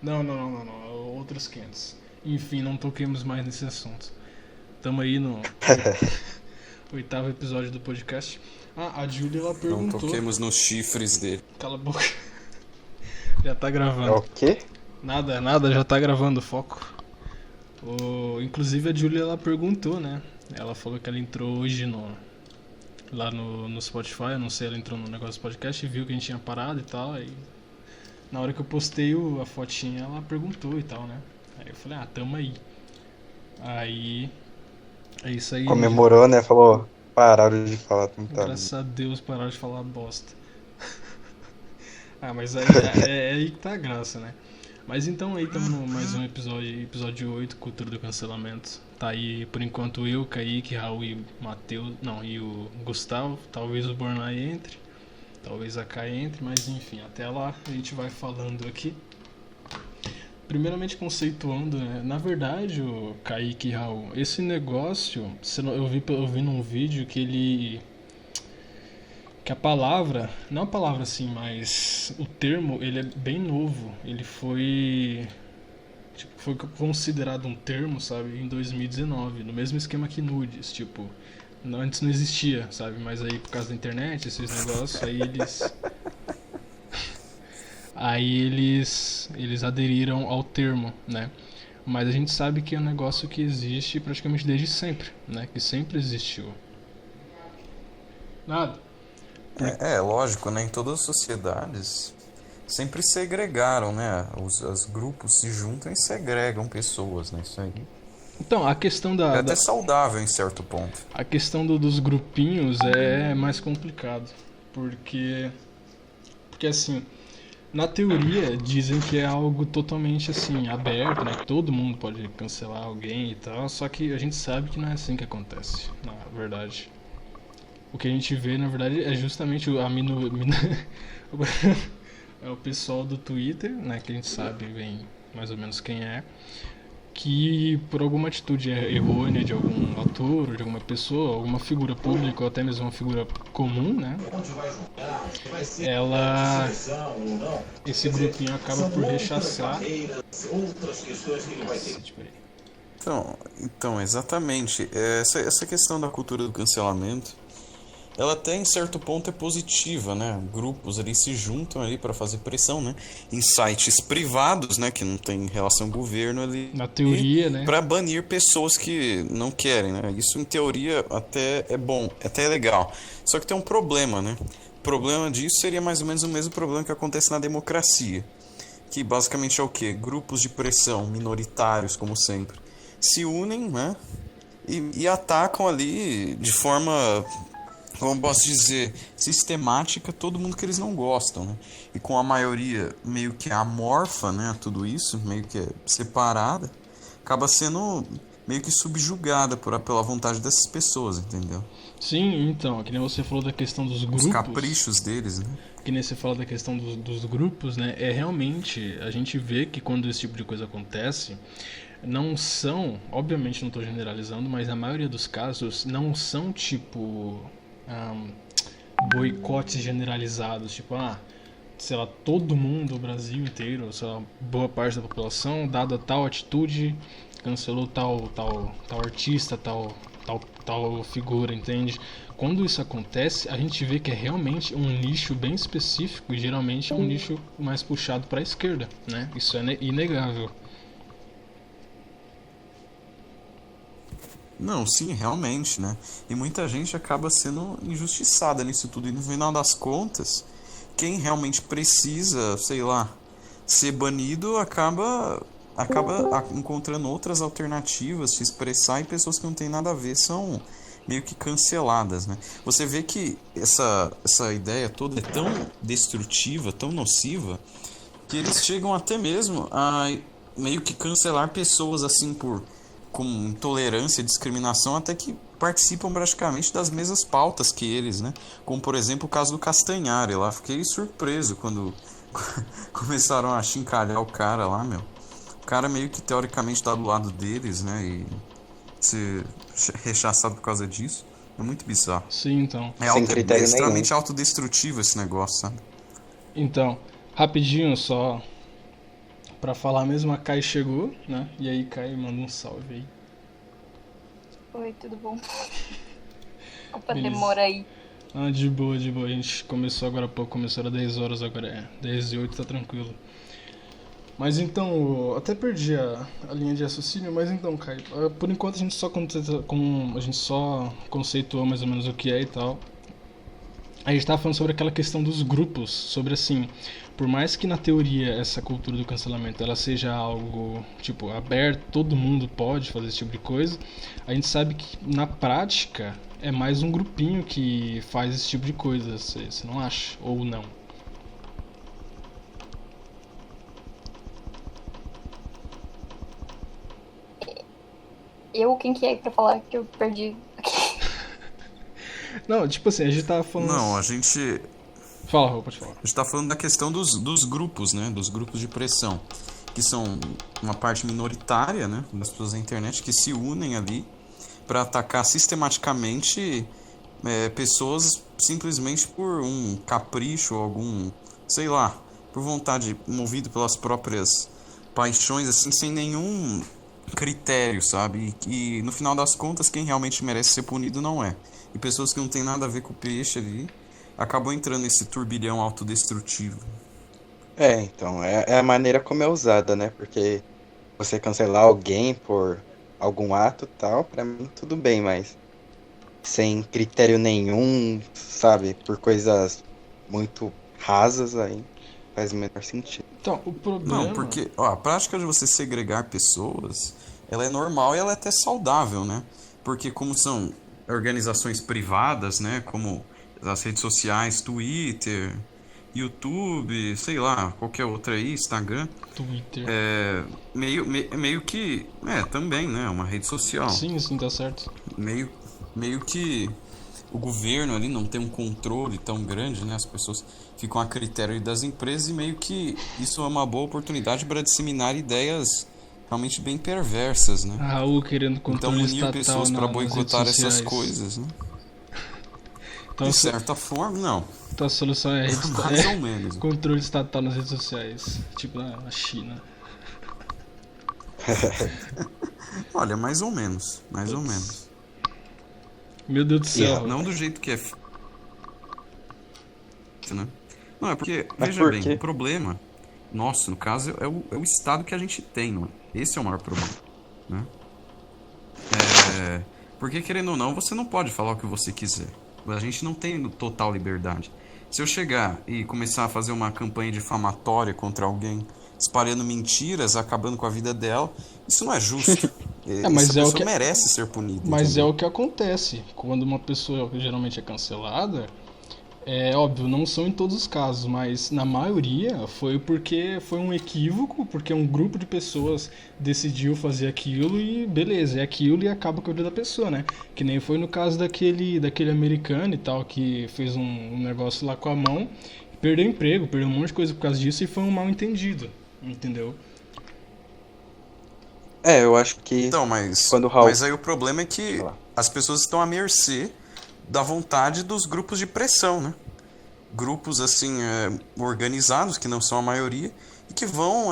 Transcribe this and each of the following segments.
Não. Outros 500. Enfim, não toquemos mais nesse assunto. Tamo aí no oitavo episódio do podcast. Ah, a Julia ela Não perguntou. toquemos nos chifres dele. Cala a boca. Já tá É gravando. o quê? Nada, já tá gravando, foco. Inclusive a Julia ela perguntou, né? Ela falou que ela entrou hoje lá no Spotify, eu não sei, ela entrou no negócio do podcast e viu que a gente tinha parado e tal. Aí na hora que eu postei a fotinha, ela perguntou e tal, né? Aí eu falei, tamo aí. Aí. É isso aí. Comemorou, né? Falou, pararam de falar tanta Graças a Deus pararam de falar bosta. Mas aí é aí que tá a graça, né? Mas então aí estamos no mais um episódio 8, Cultura do Cancelamento. Tá aí por enquanto eu, Kaique, Raul e Matheus. Não, e o Gustavo. Talvez o Bornai entre. Talvez a Kai entre, mas enfim, até lá a gente vai falando aqui. Primeiramente conceituando, né? Na verdade, o Kaique e Raul, esse negócio, eu vi num vídeo que a palavra, não a palavra assim, mas o termo, ele é bem novo. Ele foi considerado um termo, sabe, em 2019, no mesmo esquema que nudes, tipo, antes não existia, sabe, mas aí por causa da internet, esses negócios, eles aderiram ao termo, né? Mas a gente sabe que é um negócio que existe praticamente desde sempre, né? Que sempre existiu. Nada. Lógico, né? Em todas as sociedades sempre segregaram, né? Os grupos se juntam e segregam pessoas, né? Isso aí. Então, a questão É até saudável em certo ponto. a questão dos grupinhos é mais complicado, porque assim, na teoria dizem que é algo totalmente assim aberto, né? Que todo mundo pode cancelar alguém e tal, só que a gente sabe que não é assim que acontece, na verdade. O que a gente vê, na verdade, é justamente é o pessoal do Twitter, né, que a gente sabe bem mais ou menos quem é, que por alguma atitude errônea de algum autor, ou de alguma pessoa, alguma figura pública ou até mesmo uma figura comum, né, ela esse grupinho acaba por rechaçar. Então, exatamente. Essa questão da cultura do cancelamento, ela até em certo ponto é positiva, né? Grupos ali se juntam ali para fazer pressão, né? Em sites privados, né? Que não tem relação com o governo ali. Na teoria, né? Para banir pessoas que não querem, né? Isso em teoria até é bom, até é legal. Só que tem um problema, né? O problema disso seria mais ou menos o mesmo problema que acontece na democracia. Que basicamente é o quê? Grupos de pressão minoritários, como sempre, se unem, né? E atacam ali de forma, como posso dizer, sistemática todo mundo que eles não gostam, né? E com a maioria meio que amorfa, né? Tudo isso, meio que separada, acaba sendo meio que subjugada pela vontade dessas pessoas, entendeu? Sim, então, que nem você falou da questão dos Os grupos. caprichos deles, né? Que nem você fala da questão dos grupos, né? É realmente, a gente vê que quando esse tipo de coisa acontece, não são, obviamente não estou generalizando, mas na maioria dos casos não são tipo boicotes generalizados, tipo, sei lá, todo mundo, o Brasil inteiro, sei lá, boa parte da população, dada tal atitude, cancelou tal artista, tal figura, entende? Quando isso acontece, a gente vê que é realmente um nicho bem específico e geralmente é um nicho mais puxado para a esquerda, né? Isso é inegável. Não, sim, realmente, né? E muita gente acaba sendo injustiçada nisso tudo. E no final das contas, quem realmente precisa, sei lá, ser banido acaba encontrando outras alternativas, se expressar, e pessoas que não têm nada a ver são meio que canceladas, né? Você vê que essa ideia toda é tão destrutiva, tão nociva, que eles chegam até mesmo a meio que cancelar pessoas assim com intolerância e discriminação, até que participam praticamente das mesmas pautas que eles, né? Como por exemplo o caso do Castanhari lá. Fiquei surpreso quando começaram a chincalhar o cara lá, meu. O cara meio que teoricamente tá do lado deles, né? E ser rechaçado por causa disso. É muito bizarro. Sim, então. Sem É critério extremamente nenhum. autodestrutivo esse negócio, sabe? Então, rapidinho só pra falar mesmo, a Kai chegou, né? E aí, Kai, manda um salve aí. Oi, tudo bom? Opa, Beleza. demora aí. Ah, de boa, de boa. A gente começou agora há pouco, começou às 10 horas, agora é 10 e 8, tá tranquilo. Mas então, eu até perdi a linha de raciocínio, mas então, Kai, por enquanto a gente só conceituou mais ou menos o que é e tal. A gente tava falando sobre aquela questão dos grupos, sobre assim, por mais que na teoria essa cultura do cancelamento ela seja algo, tipo, aberto, todo mundo pode fazer esse tipo de coisa, a gente sabe que na prática é mais um grupinho que faz esse tipo de coisa, você não acha? Ou não? Quem que é pra falar que eu perdi? Não, tipo assim, a gente tava falando... Não, a gente Fala, Rô, pode falar. tá falando da questão dos grupos, né? Dos grupos de pressão, que são uma parte minoritária, né? Das pessoas da internet que se unem ali para atacar sistematicamente pessoas simplesmente por um capricho, algum, sei lá, por vontade, movido pelas próprias paixões, assim, sem nenhum critério, sabe? E no final das contas, quem realmente merece ser punido não é. E pessoas que não tem nada a ver com o peixe ali acabam entrando nesse turbilhão autodestrutivo. Então, é a maneira como é usada, né? Porque você cancelar alguém por algum ato e tal, pra mim tudo bem, mas sem critério nenhum, sabe? Por coisas muito rasas aí, faz o menor sentido. Então, o problema... Não, porque a prática de você segregar pessoas, ela é normal e ela é até saudável, né? Porque como são organizações privadas, né? Como as redes sociais, Twitter, YouTube, sei lá, qualquer outra aí, Instagram, Twitter. meio que... também, né? Uma rede social. Sim, tá certo. Meio que o governo ali não tem um controle tão grande, né? As pessoas ficam a critério das empresas e meio que isso é uma boa oportunidade para disseminar ideias realmente bem perversas, né? Raul querendo Então controle unir estatal pessoas para nas boicotar redes essas sociais. coisas, né? Então, De certa forma, não. então a solução é, Mais ou menos. controle estatal nas redes sociais, tipo na China. Olha, mais ou menos. Mais ou menos. Meu Deus do céu. Não do jeito que é né? Não, é porque, Mas veja por bem, quê? o problema nosso, no caso, é o estado que a gente tem, não é? Esse é o maior problema, né? Porque, querendo ou não, você não pode falar o que você quiser. A gente não tem total liberdade. Se eu chegar e começar a fazer uma campanha difamatória contra alguém, espalhando mentiras, acabando com a vida dela, isso não é justo. mas Essa é o pessoa que- merece ser punida. Mas entendeu? é o que acontece quando uma pessoa geralmente é cancelada. É óbvio, não são em todos os casos, mas na maioria foi porque foi um equívoco, porque um grupo de pessoas decidiu fazer aquilo e beleza, é aquilo e acaba com a vida da pessoa, né? Que nem foi no caso daquele americano e tal, que fez um negócio lá com a mão, perdeu emprego, perdeu um monte de coisa por causa disso e foi um mal entendido, entendeu? Eu acho que Então, mas quando o Raul... aí o problema é que as pessoas estão à mercê da vontade dos grupos de pressão, né? Grupos, assim, organizados, que não são a maioria, e que vão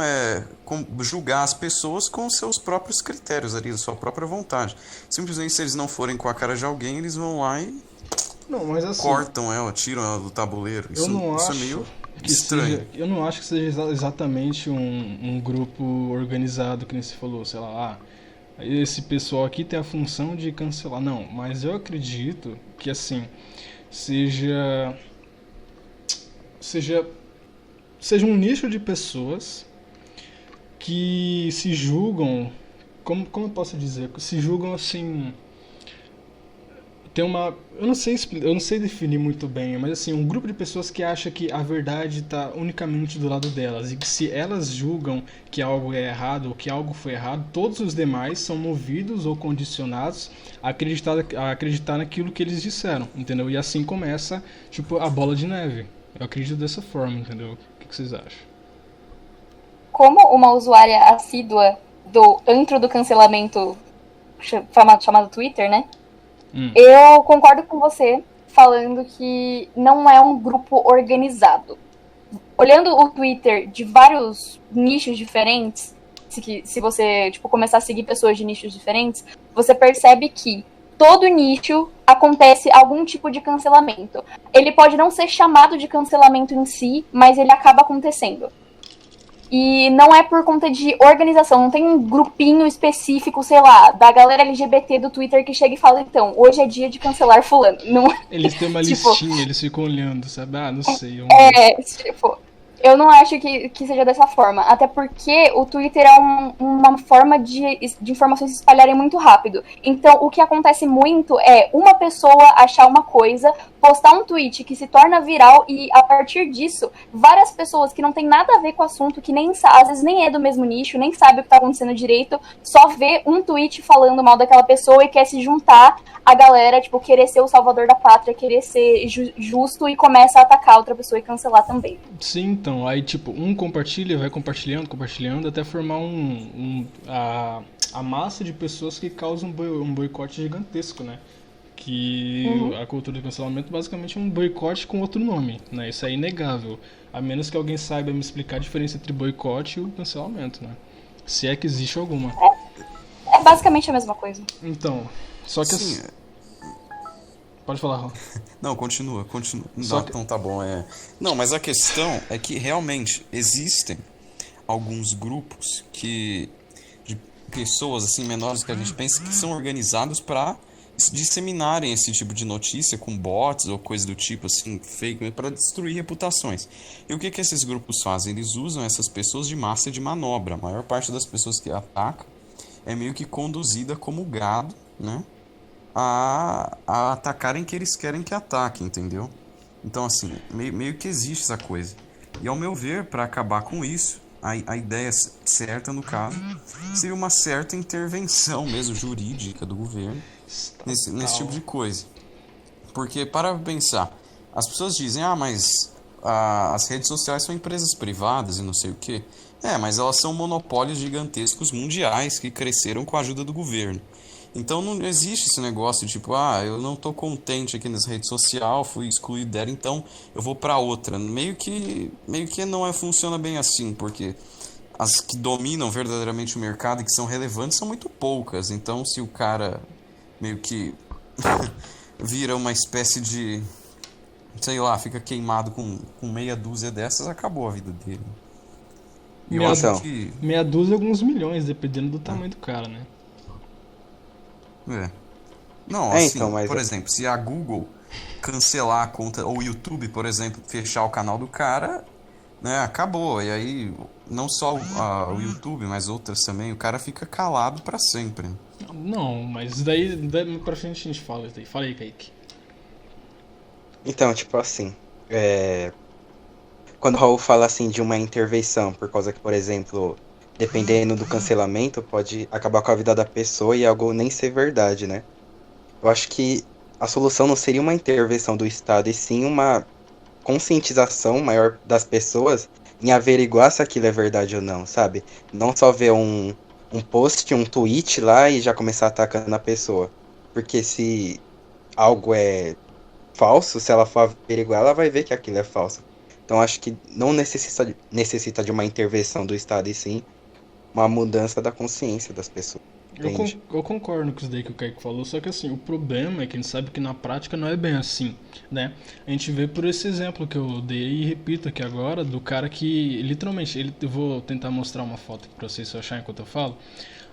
julgar as pessoas com seus próprios critérios ali, da sua própria vontade. Simplesmente, se eles não forem com a cara de alguém, eles vão lá e Não, mas assim, cortam ela, tiram ela do tabuleiro. eu não isso acho é meio que estranho. seja, eu não acho que seja exatamente um grupo organizado, que nem você falou, sei lá, esse pessoal aqui tem a função de cancelar. Não, mas eu acredito que assim seja um nicho de pessoas que se julgam, como eu posso dizer, se julgam assim, tem uma, eu não sei definir muito bem, mas assim, um grupo de pessoas que acha que a verdade está unicamente do lado delas e que se elas julgam que algo é errado ou que algo foi errado, todos os demais são movidos ou condicionados a acreditar naquilo que eles disseram, entendeu? E assim começa, tipo, a bola de neve. Eu acredito dessa forma, entendeu? O que vocês acham? Como uma usuária assídua do antro do cancelamento chamado Twitter, né? Eu concordo com você falando que não é um grupo organizado. olhando o Twitter de vários nichos diferentes, se você tipo, começar a seguir pessoas de nichos diferentes, você percebe que todo nicho acontece algum tipo de cancelamento. Ele pode não ser chamado de cancelamento em si, mas ele acaba acontecendo. E não é por conta de organização, não tem um grupinho específico, sei lá, da galera LGBT do Twitter que chega e fala, então, hoje é dia de cancelar fulano. Não, eles têm uma tipo, listinha, eles ficam olhando, sabe? Não sei. Tipo, eu não acho que seja dessa forma. Até porque o Twitter é uma forma de informações se espalharem muito rápido. Então, o que acontece muito é uma pessoa achar uma coisa, postar um tweet que se torna viral e, a partir disso, várias pessoas que não tem nada a ver com o assunto, que nem às vezes nem é do mesmo nicho, nem sabe o que tá acontecendo direito, só vê um tweet falando mal daquela pessoa e quer se juntar a galera, tipo, querer ser o salvador da pátria, querer ser justo e começa a atacar outra pessoa e cancelar também. Sim, então, aí tipo, um compartilha, vai compartilhando, até formar a massa de pessoas que causam um boicote gigantesco, né? Que a cultura do cancelamento basicamente é um boicote com outro nome, né? Isso é inegável, a menos que alguém saiba me explicar a diferença entre boicote e o cancelamento, né? Se é que existe alguma. É basicamente a mesma coisa. Então, só que Sim. Pode falar, Ron. Não, continua. Que... Então tá bom, Não, mas a questão é que realmente existem alguns grupos de pessoas assim menores que a gente pensa que são organizados para disseminarem esse tipo de notícia com bots ou coisa do tipo assim, fake, para destruir reputações. E o que esses grupos fazem? Eles usam essas pessoas de massa de manobra. A maior parte das pessoas que atacam é meio que conduzida como gado, né? A atacarem que eles querem que ataquem, entendeu? Então, assim, meio que existe essa coisa. E, ao meu ver, para acabar com isso, a ideia certa, no caso, seria uma certa intervenção mesmo jurídica do governo nesse tipo de coisa. Porque, para pensar, as pessoas dizem, mas as redes sociais são empresas privadas e não sei o quê. Mas elas são monopólios gigantescos mundiais que cresceram com a ajuda do governo. Então não existe esse negócio tipo, eu não tô contente aqui nessa rede social, fui excluído dela, então eu vou pra outra. Meio que não funciona bem assim, porque as que dominam verdadeiramente o mercado e que são relevantes são muito poucas. Então se o cara meio que vira uma espécie de, sei lá, fica queimado com meia dúzia dessas, acabou a vida dele. E eu acho que... Meia dúzia é alguns milhões, dependendo do tamanho do cara, né? Não, assim, então, por exemplo, se a Google cancelar a conta, ou o YouTube, por exemplo, fechar o canal do cara, né, acabou. E aí, não só o YouTube, mas outras também, o cara fica calado pra sempre. Não, mas daí pra frente a gente fala isso daí. Fala aí, Kaique. Então, tipo assim, quando o Raul fala assim de uma intervenção, por causa que, por exemplo, dependendo do cancelamento, pode acabar com a vida da pessoa e algo nem ser verdade, né? Eu acho que a solução não seria uma intervenção do Estado, e sim uma conscientização maior das pessoas em averiguar se aquilo é verdade ou não, sabe? Não só ver um post, um tweet lá e já começar atacando a pessoa. Porque se algo é falso, se ela for averiguar, ela vai ver que aquilo é falso. Então acho que não necessita de uma intervenção do Estado, e sim uma mudança da consciência das pessoas. Eu concordo com isso daí que o Kaique falou, só que assim, o problema é que a gente sabe que na prática não é bem assim, né? A gente vê por esse exemplo que eu dei e repito aqui agora, do cara que literalmente, eu vou tentar mostrar uma foto aqui pra vocês se eu achar enquanto eu falo,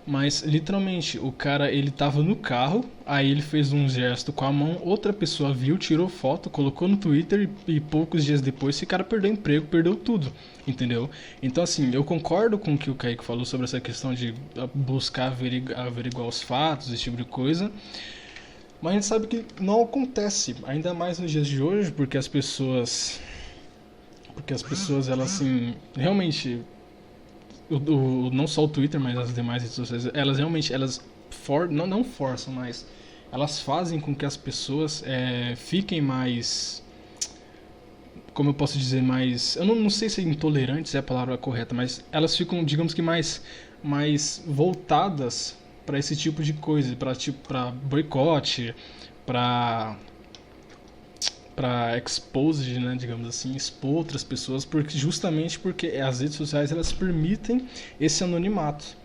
mas literalmente o cara, ele tava no carro, aí ele fez um gesto com a mão, outra pessoa viu, tirou foto, colocou no Twitter e poucos dias depois esse cara perdeu emprego, perdeu tudo, entendeu? Então assim, eu concordo com o que o Kaique falou sobre essa questão de buscar averiguar os fatos, esse tipo de coisa, mas a gente sabe que não acontece, ainda mais nos dias de hoje, porque as pessoas elas assim, realmente... não só o Twitter, mas as demais redes sociais, elas realmente, não forçam, mas elas fazem com que as pessoas fiquem mais, como eu posso dizer, mais, eu não sei se intolerantes é a palavra correta, mas elas ficam, digamos que mais voltadas para esse tipo de coisa, para boicote, para para expose, né, digamos assim, expor outras pessoas, justamente porque as redes sociais elas permitem esse anonimato.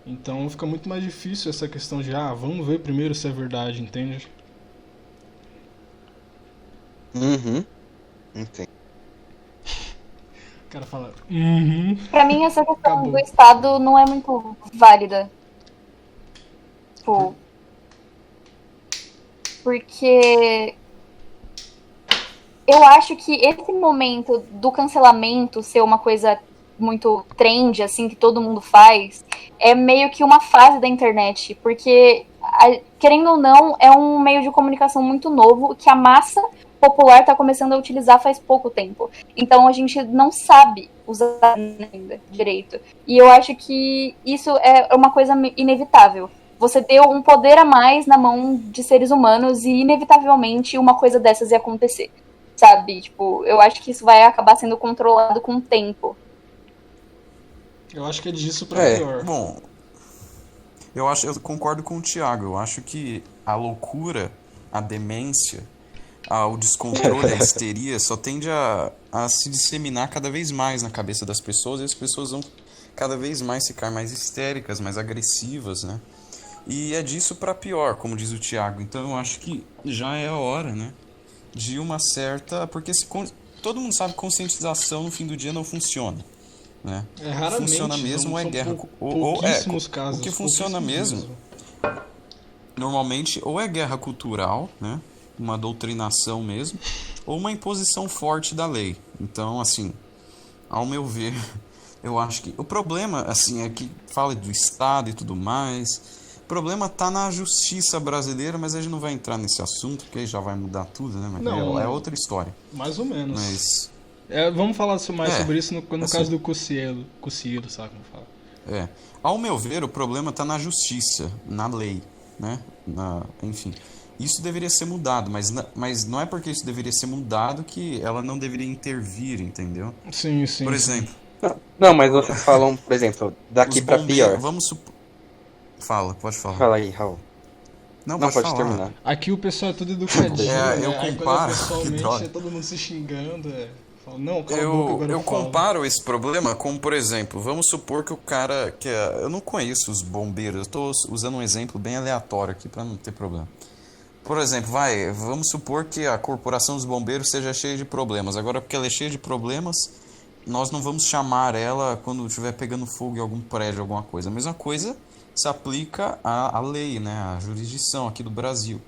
Então fica muito mais difícil essa questão de, vamos ver primeiro se é verdade, entende? Uhum. Entendi. O cara fala, Pra mim, essa questão Acabou. do Estado não é muito válida. Tipo, porque eu acho que esse momento do cancelamento ser uma coisa muito trend, assim, que todo mundo faz, é meio que uma fase da internet. Porque, querendo ou não, é um meio de comunicação muito novo que a massa popular está começando a utilizar faz pouco tempo. Então a gente não sabe usar ainda direito. E eu acho que isso é uma coisa inevitável. Você deu um poder a mais na mão de seres humanos e inevitavelmente uma coisa dessas ia acontecer. Sabe? Tipo, eu acho que isso vai acabar sendo controlado com o tempo. eu acho que é disso pra pior. Bom, eu concordo com o Thiago. Eu acho que a loucura, a demência, o descontrole, a histeria só tende a se disseminar cada vez mais na cabeça das pessoas e as pessoas vão cada vez mais ficar mais histéricas, mais agressivas, né? E é disso pra pior, como diz o Thiago. Então eu acho que já é a hora, né? De uma certa... Porque todo mundo sabe que conscientização no fim do dia não funciona, né? Raramente. Funciona mesmo são é guerra... pouquíssimos casos. O que funciona mesmo, normalmente, ou é guerra cultural, né? Uma doutrinação mesmo, ou uma imposição forte da lei. Então, assim, ao meu ver, eu acho que... O problema, assim, é que fala do Estado e tudo mais... O problema tá na justiça brasileira, mas a gente não vai entrar nesse assunto, porque aí já vai mudar tudo, né? Mas Não, é outra história. Mais ou menos. Mas... vamos falar mais sobre isso no assim, caso do Cossielo, sabe como fala? Ao meu ver, o problema tá na justiça, na lei, né? Enfim, isso deveria ser mudado, mas não é porque isso deveria ser mudado que ela não deveria intervir, entendeu? Sim. Por exemplo... Não, mas vocês falam, por exemplo, daqui pra pior. Vamos supor... Pode falar. Fala aí, Raul. Não, pode falar. terminar. Aqui o pessoal é todo educadinho, eu né? Aí comparo... pessoalmente é todo mundo se xingando, Fala, não, cala a boca, agora eu falo. comparo esse problema com, por exemplo, vamos supor que o cara eu não conheço os bombeiros, eu tô usando um exemplo bem aleatório aqui para não ter problema. Por exemplo, vamos supor que a corporação dos bombeiros seja cheia de problemas. Agora, porque ela é cheia de problemas, nós não vamos chamar ela quando estiver pegando fogo em algum prédio, alguma coisa. A mesma coisa se aplica à lei, né, à jurisdição aqui do Brasil.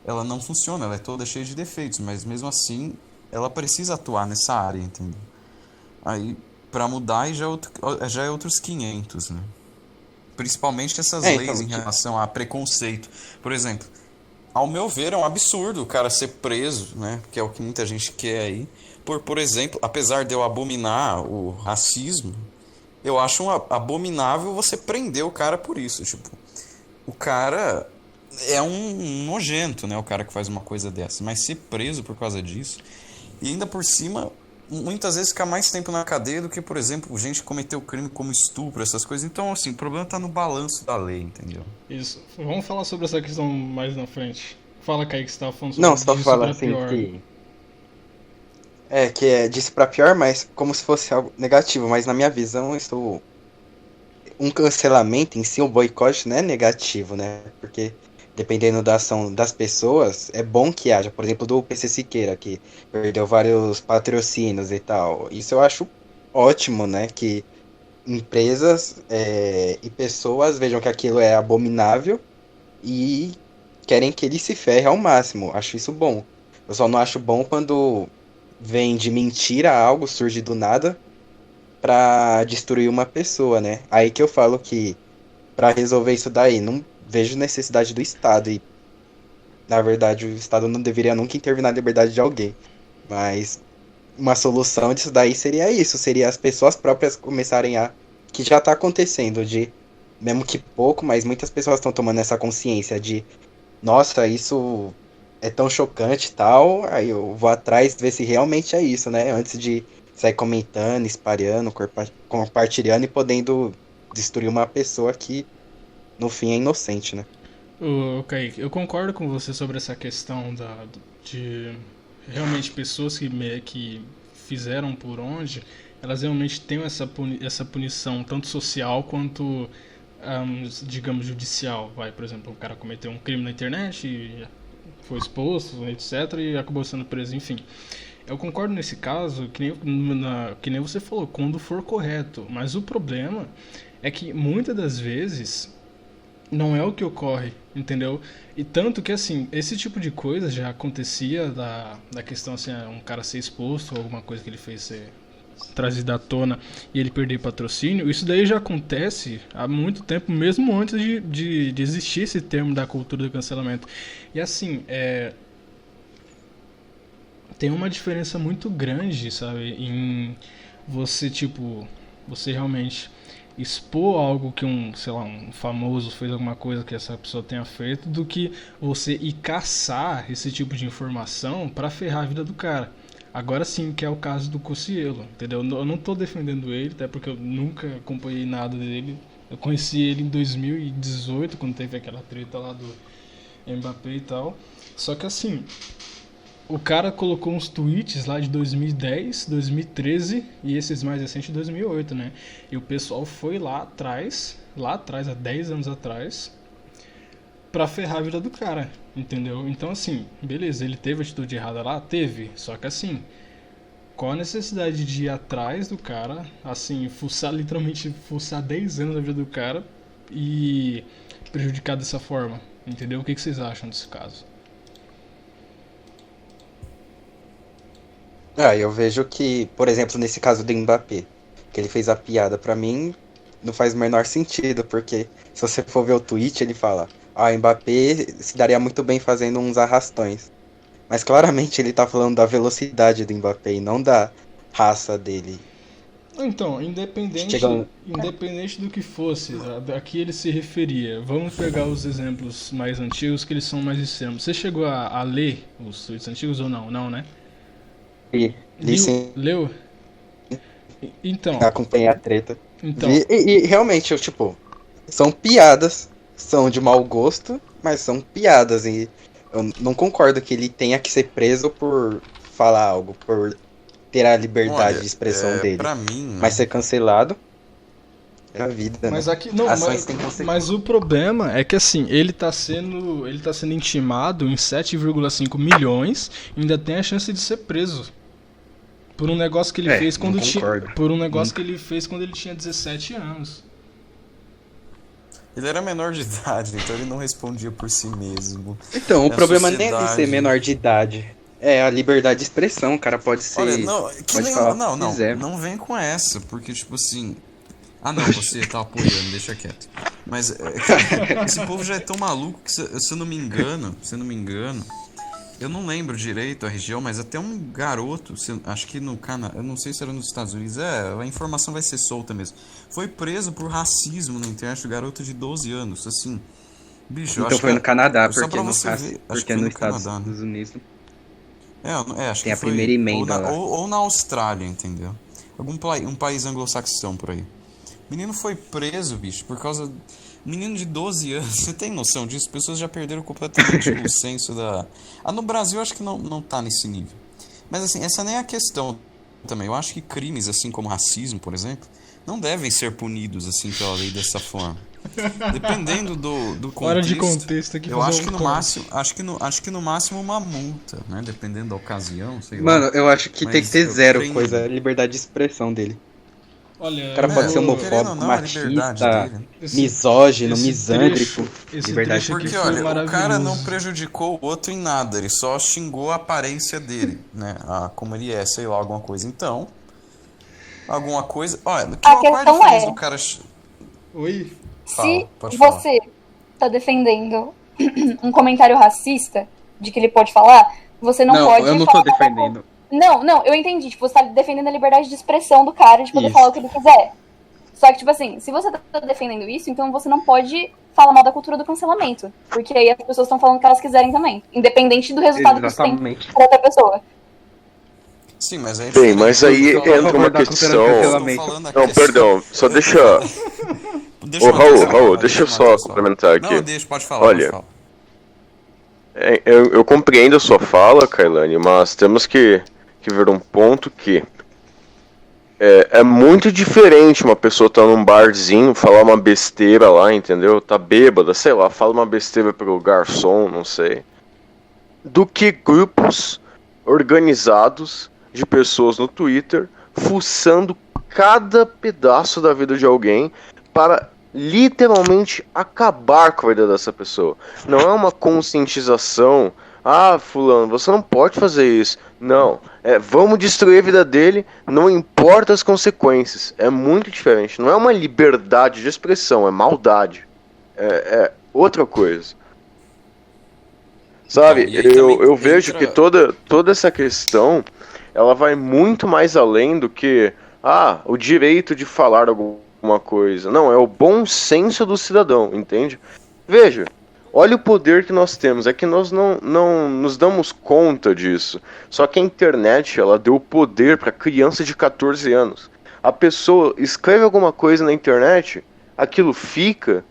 Ela não funciona, ela é toda cheia de defeitos, mas mesmo assim ela precisa atuar nessa área, entendeu? Aí, para mudar, aí já é outros 500, né? Principalmente essas leis em relação a preconceito. Por exemplo, ao meu ver, é um absurdo o cara ser preso, né? Que é o que muita gente quer aí. Por exemplo, apesar de eu abominar o racismo, eu acho abominável você prender o cara por isso. Tipo, o cara é um nojento, né? O cara que faz uma coisa dessa. Mas ser preso por causa disso... E ainda por cima, muitas vezes fica mais tempo na cadeia do que, por exemplo, gente que cometeu crime como estupro, essas coisas. Então, assim, o problema tá no balanço da lei, entendeu? Isso. Vamos falar sobre essa questão mais na frente. Fala, Kaique, que você tava falando sobre Não, só fala assim pior. que é disso pra pior, mas como se fosse algo negativo. Mas na minha visão, um cancelamento em si, um boicote, não é negativo, né? Porque dependendo da ação das pessoas, é bom que haja. Por exemplo, do PC Siqueira, que perdeu vários patrocínios e tal. Isso eu acho ótimo, né? Que empresas e pessoas vejam que aquilo é abominável e querem que ele se ferre ao máximo. Acho isso bom. Eu só não acho bom quando vem de mentira algo, surge do nada, pra destruir uma pessoa, né? Aí que eu falo que pra resolver isso daí, não vejo necessidade do Estado e, na verdade, o Estado não deveria nunca intervir na liberdade de alguém. Mas uma solução disso daí seria isso, seria as pessoas próprias começarem que já tá acontecendo, mesmo que pouco, mas muitas pessoas estão tomando essa consciência de, nossa, isso é tão chocante e tal, aí eu vou atrás ver se realmente é isso, né? Antes de sair comentando, espalhando, compartilhando e podendo destruir uma pessoa que no fim é inocente, né? Kaique, eu concordo com você sobre essa questão de realmente pessoas que fizeram por onde, elas realmente têm essa punição, tanto social quanto, digamos, judicial. Por exemplo, o cara cometeu um crime na internet e foi exposto, etc., e acabou sendo preso, enfim. Eu concordo nesse caso, que nem você falou, quando for correto. Mas o problema é que muitas das vezes não é o que ocorre, entendeu? E tanto que, assim, esse tipo de coisa já acontecia da questão, assim, um cara ser exposto ou alguma coisa que ele fez ser trazida à tona e ele perder patrocínio. Isso daí já acontece há muito tempo, mesmo antes de existir esse termo da cultura do cancelamento. E, assim, tem uma diferença muito grande, sabe, em você, tipo, você realmente expor algo que um famoso fez alguma coisa que essa pessoa tenha feito, do que você ir caçar esse tipo de informação pra ferrar a vida do cara. Agora sim, que é o caso do Cossielo, entendeu? Eu não tô defendendo ele, até porque eu nunca acompanhei nada dele. Eu conheci ele em 2018, quando teve aquela treta lá do Mbappé e tal. Só que assim, o cara colocou uns tweets lá de 2010, 2013 e esses mais recentes de 2008, né? E o pessoal foi lá atrás, há 10 anos atrás, pra ferrar a vida do cara, entendeu? Então assim, beleza, ele teve atitude errada lá? Teve, só que assim, qual a necessidade de ir atrás do cara, assim, literalmente fuçar 10 anos da vida do cara e prejudicar dessa forma, entendeu? O que vocês acham desse caso? Eu vejo que, por exemplo, nesse caso do Mbappé, que ele fez a piada, pra mim não faz o menor sentido, porque se você for ver o tweet, ele fala: o Mbappé se daria muito bem fazendo uns arrastões. Mas claramente ele tá falando da velocidade do Mbappé e não da raça dele. Então, independente do que fosse, a que ele se referia, vamos pegar os exemplos mais antigos, que eles são mais extremos. Você chegou a ler os tweets antigos ou não? Não, né? Leu? Então. Acompanhei a treta. Então. E realmente, são piadas, são de mau gosto, mas são piadas. E eu não concordo que ele tenha que ser preso por falar algo, por ter a liberdade de expressão dele. Pra mim, mas ser cancelado é a vida. Mas né? aqui não, mas o problema é que assim, ele tá sendo intimado em 7,5 milhões e ainda tem a chance de ser preso. Por um negócio que ele fez quando ele tinha 17 anos. Ele era menor de idade, então ele não respondia por si mesmo. Então, o problema nem é ser menor de idade. É a liberdade de expressão, o cara pode ser. Olha, não, não vem com essa, porque tipo assim. Ah não, você tá apoiando, deixa quieto. Mas, cara, esse povo já é tão maluco que, se eu não me engano, eu não lembro direito a região, mas até um garoto, acho que no Canadá, eu não sei se era nos Estados Unidos, a informação vai ser solta mesmo. Foi preso por racismo na internet, um garoto de 12 anos, assim. Bicho, então foi no Canadá, porque no Estados Unidos acho tem que a primeira emenda lá. Ou na Austrália, entendeu? Um país anglo-saxão por aí. O menino foi preso, bicho, por causa... Menino de 12 anos, você tem noção disso? Pessoas já perderam completamente o senso da... no Brasil eu acho que não tá nesse nível. Mas assim, essa nem é a questão também. Eu acho que crimes, assim como racismo, por exemplo, não devem ser punidos assim pela lei dessa forma. Dependendo do contexto. Fora de contexto aqui. Eu acho que no máximo, acho que no máximo uma multa, né? Dependendo da ocasião, sei lá. Mano, eu acho que tem que ter zero coisa, a liberdade de expressão dele. Olha, o cara pode ser homofóbico, machista, misógino, misândrico. Liberdade. Porque, olha, o cara não prejudicou o outro em nada, ele só xingou a aparência dele, né? Como ele é, sei lá, alguma coisa. Então, alguma coisa... Olha, a questão é... do cara... Oi? Se você tá defendendo um comentário racista, de que ele pode falar, você não pode... Não, eu não tô defendendo. Não, eu entendi. Tipo, você tá defendendo a liberdade de expressão do cara de poder falar o que ele quiser. Só que, tipo assim, se você tá defendendo isso, então você não pode falar mal da cultura do cancelamento. Porque aí as pessoas estão falando o que elas quiserem também. Independente do resultado que isso tem pra outra pessoa. Sim, mas aí... Bem, mas aí entra uma questão... Não, perdão, só deixa... Raul, deixa eu só complementar aqui. Não, pode falar, Olha, Eu compreendo a sua fala, Kailane, mas temos que ver um ponto que é muito diferente uma pessoa estar num barzinho, falar uma besteira lá, entendeu? Tá bêbada, sei lá, fala uma besteira pro garçom, não sei. Do que grupos organizados de pessoas no Twitter fuçando cada pedaço da vida de alguém para literalmente acabar com a vida dessa pessoa. Não é uma conscientização. Ah, fulano, você não pode fazer isso. Não, vamos destruir a vida dele, não importa as consequências. É muito diferente. Não é uma liberdade de expressão, é maldade. É outra coisa. Sabe, eu vejo que toda essa questão, ela vai muito mais além do que o direito de falar alguma coisa. Não, é o bom senso do cidadão, entende? Veja, olha o poder que nós temos, é que nós não nos damos conta disso. Só que a internet, ela deu poder para criança de 14 anos. A pessoa escreve alguma coisa na internet, aquilo fica,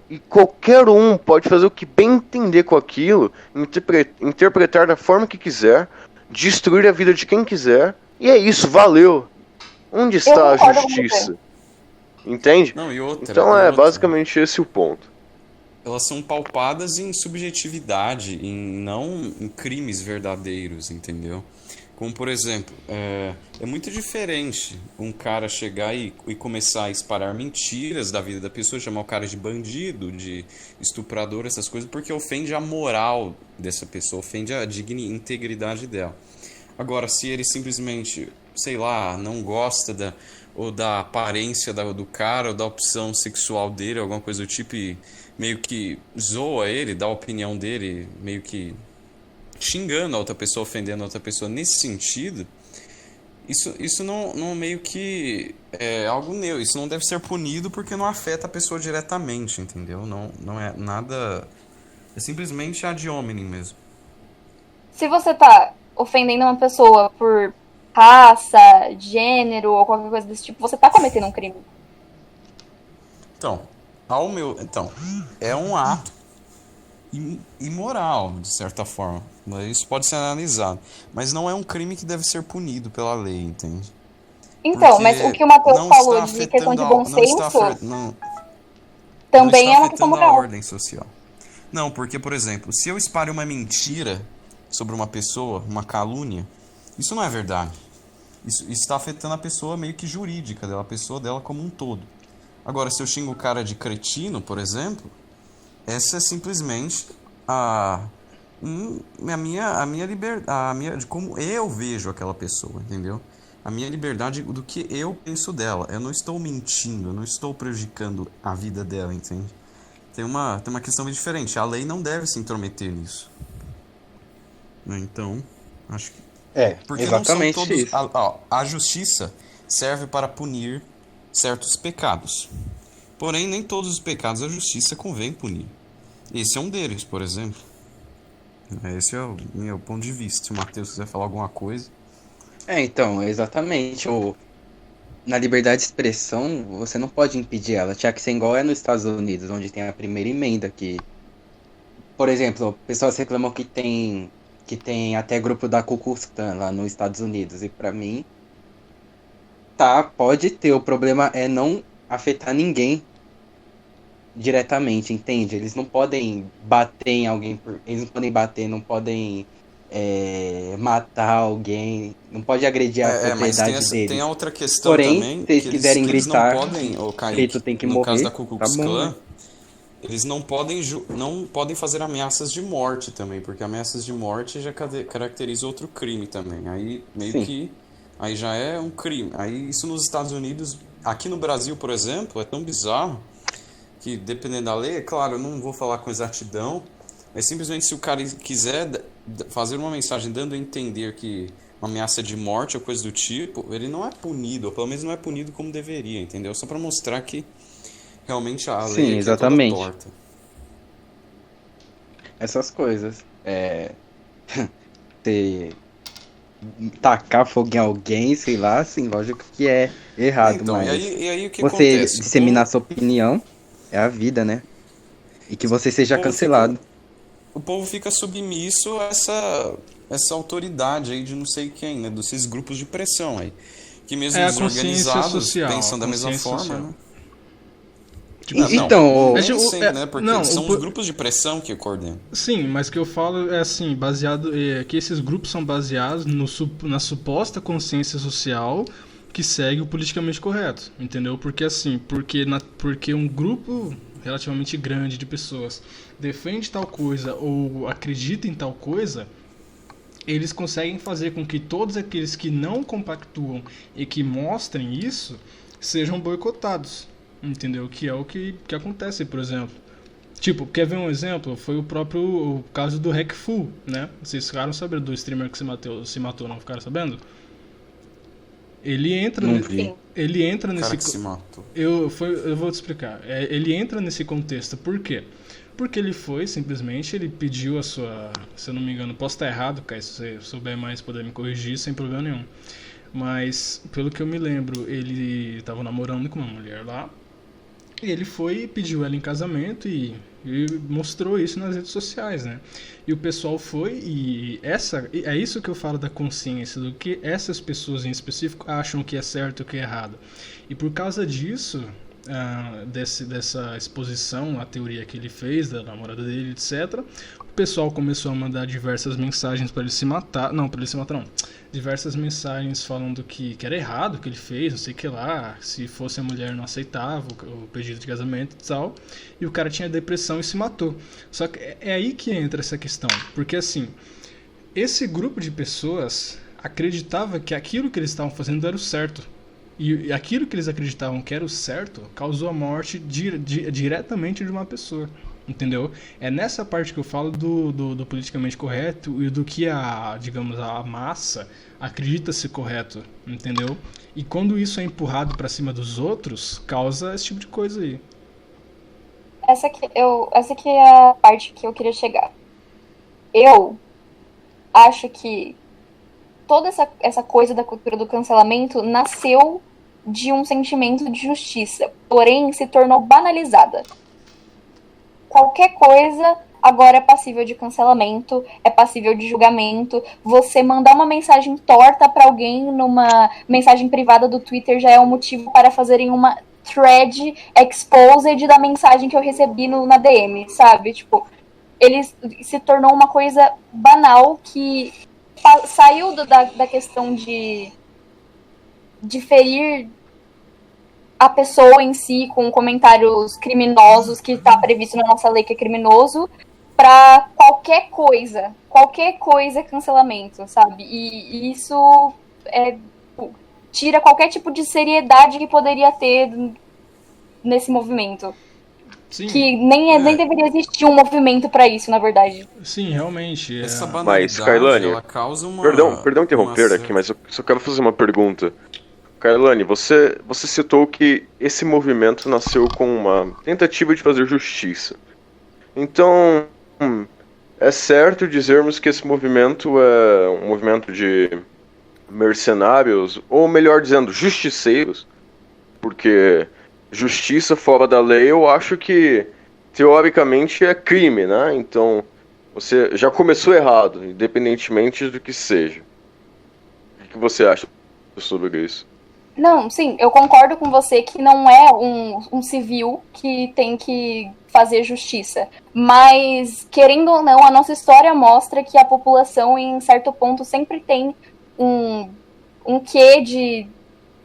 e qualquer um pode fazer o que bem entender com aquilo, interpretar da forma que quiser, destruir a vida de quem quiser, e é isso, valeu. Onde está a justiça? Entende? Não, e outra, então basicamente esse o ponto. Elas são paupadas em subjetividade, não em crimes verdadeiros, entendeu? Como, por exemplo, é muito diferente um cara chegar e começar a espalhar mentiras da vida da pessoa, chamar o cara de bandido, de estuprador, essas coisas, porque ofende a moral dessa pessoa, ofende a integridade dela. Agora, se ele simplesmente, sei lá, não gosta da aparência do cara, ou da opção sexual dele, alguma coisa do tipo, e meio que zoa ele, dá a opinião dele, meio que xingando a outra pessoa, ofendendo a outra pessoa nesse sentido, isso não meio que é algo neutro, isso não deve ser punido porque não afeta a pessoa diretamente, entendeu? Não é nada, é simplesmente ad hominem mesmo. Se você tá ofendendo uma pessoa por raça, gênero ou qualquer coisa desse tipo, você tá cometendo um crime. Então, é um ato imoral, de certa forma. Isso pode ser analisado. Mas não é um crime que deve ser punido pela lei, entende? Então, porque mas o que o Matheus falou de questão de bom senso também é uma questão moral. A ordem social. Não, porque, por exemplo, se eu espalho uma mentira sobre uma pessoa, uma calúnia, isso não é verdade. Isso está afetando a pessoa meio que jurídica dela, a pessoa dela como um todo. Agora, se eu xingo o cara de cretino, por exemplo, essa é simplesmente a minha liberdade, de como eu vejo aquela pessoa, entendeu? A minha liberdade do que eu penso dela. Eu não estou mentindo, eu não estou prejudicando a vida dela, entende? Tem uma questão bem diferente. A lei não deve se intrometer nisso. Então, acho que... porque exatamente não são todos, isso. A justiça serve para punir certos pecados. Porém, nem todos os pecados a justiça convém punir. Esse é um deles, por exemplo. Esse é o meu ponto de vista. Se o Matheus quiser falar alguma coisa... Então, exatamente. Na liberdade de expressão, você não pode impedir ela. Tinha que ser igual nos Estados Unidos, onde tem a primeira emenda que... Por exemplo, pessoas reclamam que tem até grupo da Ku Klux Klan lá nos Estados Unidos. E pra mim, pode ter. O problema é não afetar ninguém diretamente, entende? Eles não podem bater em alguém, eles não podem bater, não podem matar alguém, não pode agredir a propriedade deles. Tem a outra questão. Porém, também, se eles quiserem gritar, grito tem que no morrer, caso da Ku Klux Klan, eles não podem fazer ameaças de morte também, porque ameaças de morte já caracteriza outro crime também. Aí aí já é um crime. Aí isso nos Estados Unidos, aqui no Brasil, por exemplo, é tão bizarro que, dependendo da lei, é claro, eu não vou falar com exatidão, mas simplesmente se o cara quiser fazer uma mensagem dando a entender que uma ameaça de morte ou coisa do tipo, ele não é punido, ou pelo menos não é punido como deveria, entendeu? Só para mostrar que realmente a lei é toda torta. Essas coisas. Tacar fogo em alguém, sei lá, assim, lógico que é errado, então, mas e aí, o que você acontece? disseminar sua opinião é a vida, né? E que você seja cancelado. o povo fica submisso a essa autoridade aí de não sei quem, né? Desses grupos de pressão aí. Que mesmo É a os consciência organizados social, pensam da mesma consciência forma, social. né? Então, nem É, sempre, né? Porque não, são os grupos de pressão que coordenam. Sim, mas o que eu falo é assim, baseado que esses grupos são baseados na suposta consciência social que segue o politicamente correto, entendeu? Porque assim, porque um grupo relativamente grande de pessoas defende tal coisa ou acredita em tal coisa, eles conseguem fazer com que todos aqueles que não compactuam e que mostrem isso sejam boicotados, entendeu? Que é o que acontece, por exemplo. Tipo, quer ver um exemplo? Foi o caso do Hackful, né? Vocês ficaram sabendo do streamer que se matou, não ficaram sabendo? Ele entra, Não vi. ele entra O cara nesse que se matou. eu vou te explicar. Ele entra nesse contexto. Por quê? Porque ele foi, simplesmente, ele pediu a sua... Se eu não me engano, posso estar errado, Kai, se você souber mais, poder me corrigir, sem problema nenhum. Mas, pelo que eu me lembro, ele estava namorando com uma mulher lá. E ele foi e pediu ela em casamento e mostrou isso nas redes sociais, né? E o pessoal foi é isso que eu falo da consciência, do que essas pessoas em específico acham que é certo e o que é errado. E por causa disso, dessa exposição à teoria que ele fez, da namorada dele, etc., o pessoal começou a mandar diversas mensagens para ele se matar. Não, para ele se matar não. Diversas mensagens falando que era errado o que ele fez, não sei o que lá, se fosse a mulher não aceitava o pedido de casamento e tal, e o cara tinha depressão e se matou. Só que é aí que entra essa questão, porque assim, esse grupo de pessoas acreditava que aquilo que eles estavam fazendo era o certo, e aquilo que eles acreditavam que era o certo causou a morte diretamente de uma pessoa. Entendeu? É nessa parte que eu falo do politicamente correto e do que digamos, a massa acredita ser correto, entendeu? E quando isso é empurrado pra cima dos outros, causa esse tipo de coisa aí. Essa aqui é a parte que eu queria chegar. Eu acho que toda essa coisa da cultura do cancelamento nasceu de um sentimento de justiça, porém se tornou banalizada. Qualquer coisa agora é passível de cancelamento, é passível de julgamento. Você mandar uma mensagem torta pra alguém numa mensagem privada do Twitter já é um motivo para fazerem uma thread exposed da mensagem que eu recebi na DM, sabe? Tipo, ele se tornou uma coisa banal que saiu da questão de ferir a pessoa em si com comentários criminosos que está previsto na nossa lei que é criminoso, para qualquer coisa é cancelamento, sabe? E isso tira qualquer tipo de seriedade que poderia ter nesse movimento. Sim. Que nem deveria existir um movimento para isso, na verdade. Sim, realmente. Essa Mas, banalidade, Kailane, ela causa uma... Perdão interromper aqui, mas eu só quero fazer uma pergunta. Kailane, você citou que esse movimento nasceu com uma tentativa de fazer justiça. Então, é certo dizermos que esse movimento é um movimento de mercenários, ou melhor dizendo, justiceiros, porque justiça fora da lei eu acho que teoricamente é crime, né? Então, você já começou errado, independentemente do que seja. O que você acha sobre isso? Não, sim, eu concordo com você que não é um civil que tem que fazer justiça. Mas, querendo ou não, a nossa história mostra que a população, em certo ponto, sempre tem um quê de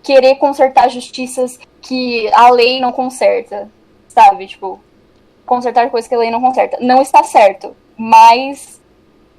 querer consertar justiças que a lei não conserta, sabe? Tipo, consertar coisas que a lei não conserta. Não está certo, mas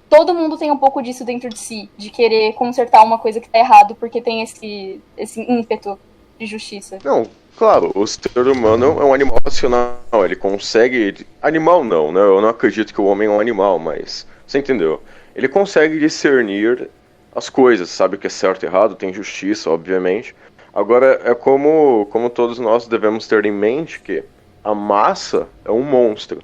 todo mundo tem um pouco disso dentro de si, de querer consertar uma coisa que tá errado, porque tem esse ímpeto de justiça. Não, claro, o ser humano é um animal racional, ele consegue... Animal não, né? Eu não acredito que o homem é um animal, mas... Você entendeu? Ele consegue discernir as coisas, sabe o que é certo e errado, tem justiça, obviamente. Agora, é como todos nós devemos ter em mente que a massa é um monstro.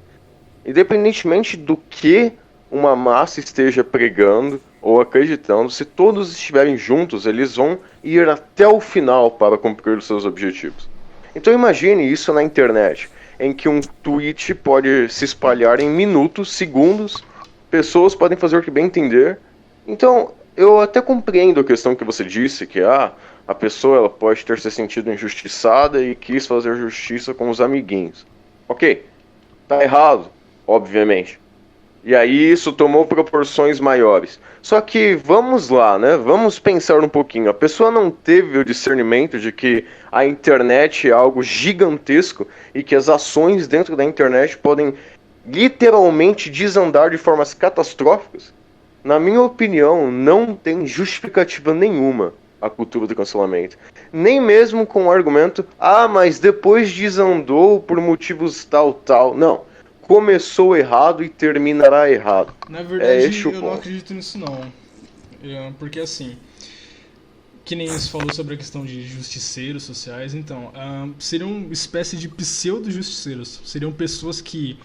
Independentemente do que uma massa esteja pregando ou acreditando, se todos estiverem juntos, eles vão ir até o final para cumprir os seus objetivos. Então imagine isso na internet, em que um tweet pode se espalhar em minutos, segundos, pessoas podem fazer o que bem entender. Então, eu até compreendo a questão que você disse, que a pessoa ela pode ter se sentido injustiçada e quis fazer justiça com os amiguinhos. Ok, tá errado, obviamente. E aí isso tomou proporções maiores. Só que vamos lá, né? Vamos pensar um pouquinho. A pessoa não teve o discernimento de que a internet é algo gigantesco e que as ações dentro da internet podem literalmente desandar de formas catastróficas? Na minha opinião, não tem justificativa nenhuma a cultura do cancelamento. Nem mesmo com o argumento, mas depois desandou por motivos tal. Não. Começou errado e terminará errado. Na verdade, esse o eu ponto. não acredito nisso não. Porque assim, que nem você falou sobre a questão de justiceiros sociais, então, seriam uma espécie de pseudo-justiceiros. Seriam pessoas que...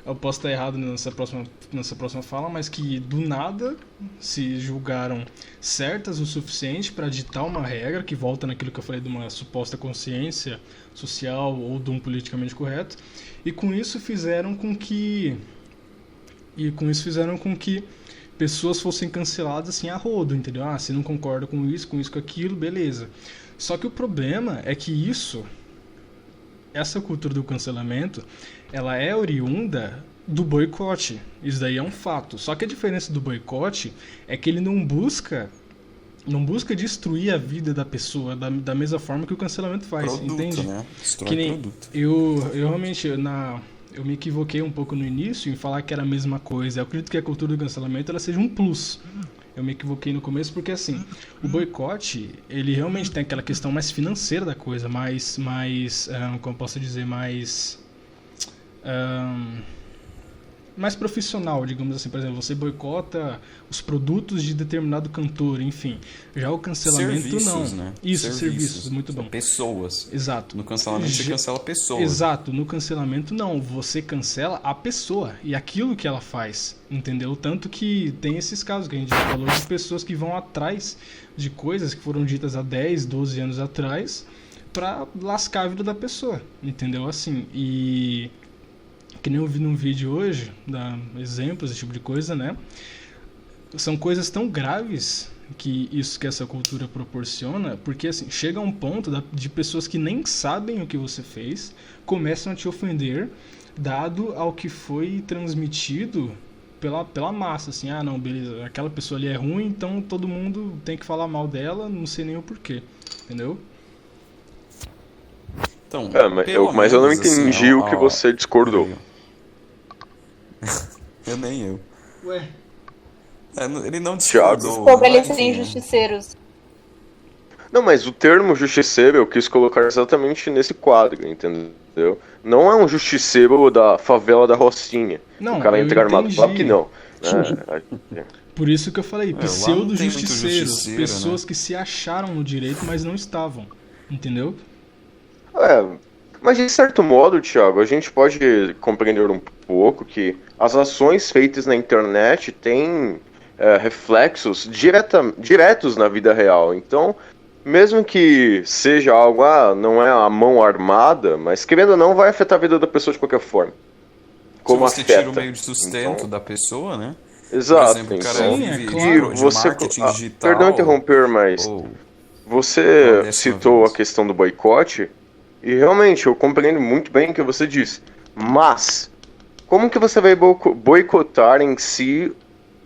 eu posso estar errado nessa próxima fala, mas que do nada se julgaram certas o suficiente para ditar uma regra que volta naquilo que eu falei de uma suposta consciência social ou de um politicamente correto, e com isso fizeram com que pessoas fossem canceladas assim a rodo, entendeu? Se não concorda com isso, com aquilo, beleza. Só que o problema é que essa cultura do cancelamento, ela é oriunda do boicote. Isso daí é um fato. Só que a diferença do boicote é que ele não busca destruir a vida da pessoa da mesma forma que o cancelamento faz, Produto, entende? né? Destrói Que nem produto. eu realmente eu me equivoquei um pouco no início em falar que era a mesma coisa. Eu acredito que a cultura do cancelamento ela seja um plus. Eu me equivoquei no começo porque, assim, o boicote, ele realmente tem aquela questão mais financeira da coisa, mais como eu posso dizer, mais profissional, digamos assim. Por exemplo, você boicota os produtos de determinado cantor, enfim. Já o cancelamento, Serviços, não. né? Isso, serviços, muito bom. Pessoas. Exato. No cancelamento você cancela pessoas. Exato, no cancelamento não, você cancela a pessoa e aquilo que ela faz, entendeu? Tanto que tem esses casos que a gente já falou de pessoas que vão atrás de coisas que foram ditas há 10, 12 anos atrás pra lascar a vida da pessoa, entendeu? Assim, e que nem eu vi num vídeo hoje, dá exemplos, esse tipo de coisa, né? São coisas tão graves que essa cultura proporciona, porque assim, chega a um ponto de pessoas que nem sabem o que você fez, começam a te ofender, dado ao que foi transmitido pela massa, assim, não, beleza, aquela pessoa ali é ruim, então todo mundo tem que falar mal dela, não sei nem o porquê, entendeu? Então, mas eu não menos, assim, entendi o que você discordou. Nem eu. Ué? Ele não discordou. Sobre eles enfim, serem justiceiros. Não, mas o termo justiceiro eu quis colocar exatamente nesse quadro, entendeu? Não é um justiceiro da favela da Rocinha. Não, o cara eu entra armado. entendi. Claro que não. Por isso que eu falei, lá não tem pseudo-justiceiros, muito justiceiro, pessoas né? que se acharam no direito, mas não estavam, entendeu? Mas de certo modo, Thiago, a gente pode compreender um pouco que as ações feitas na internet têm reflexos diretos na vida real. Então, mesmo que seja algo, não é a mão armada, mas querendo ou não, vai afetar a vida da pessoa de qualquer forma. Como se você afeta. tira o meio de sustento Então, da pessoa, né? exato. Por exemplo, o cara Sim, vive claro. de marketing digital. Perdão interromper, mas ou- você décima citou vez. a questão do boicote, e realmente eu compreendo muito bem o que você disse. Mas, como que você vai boicotar em si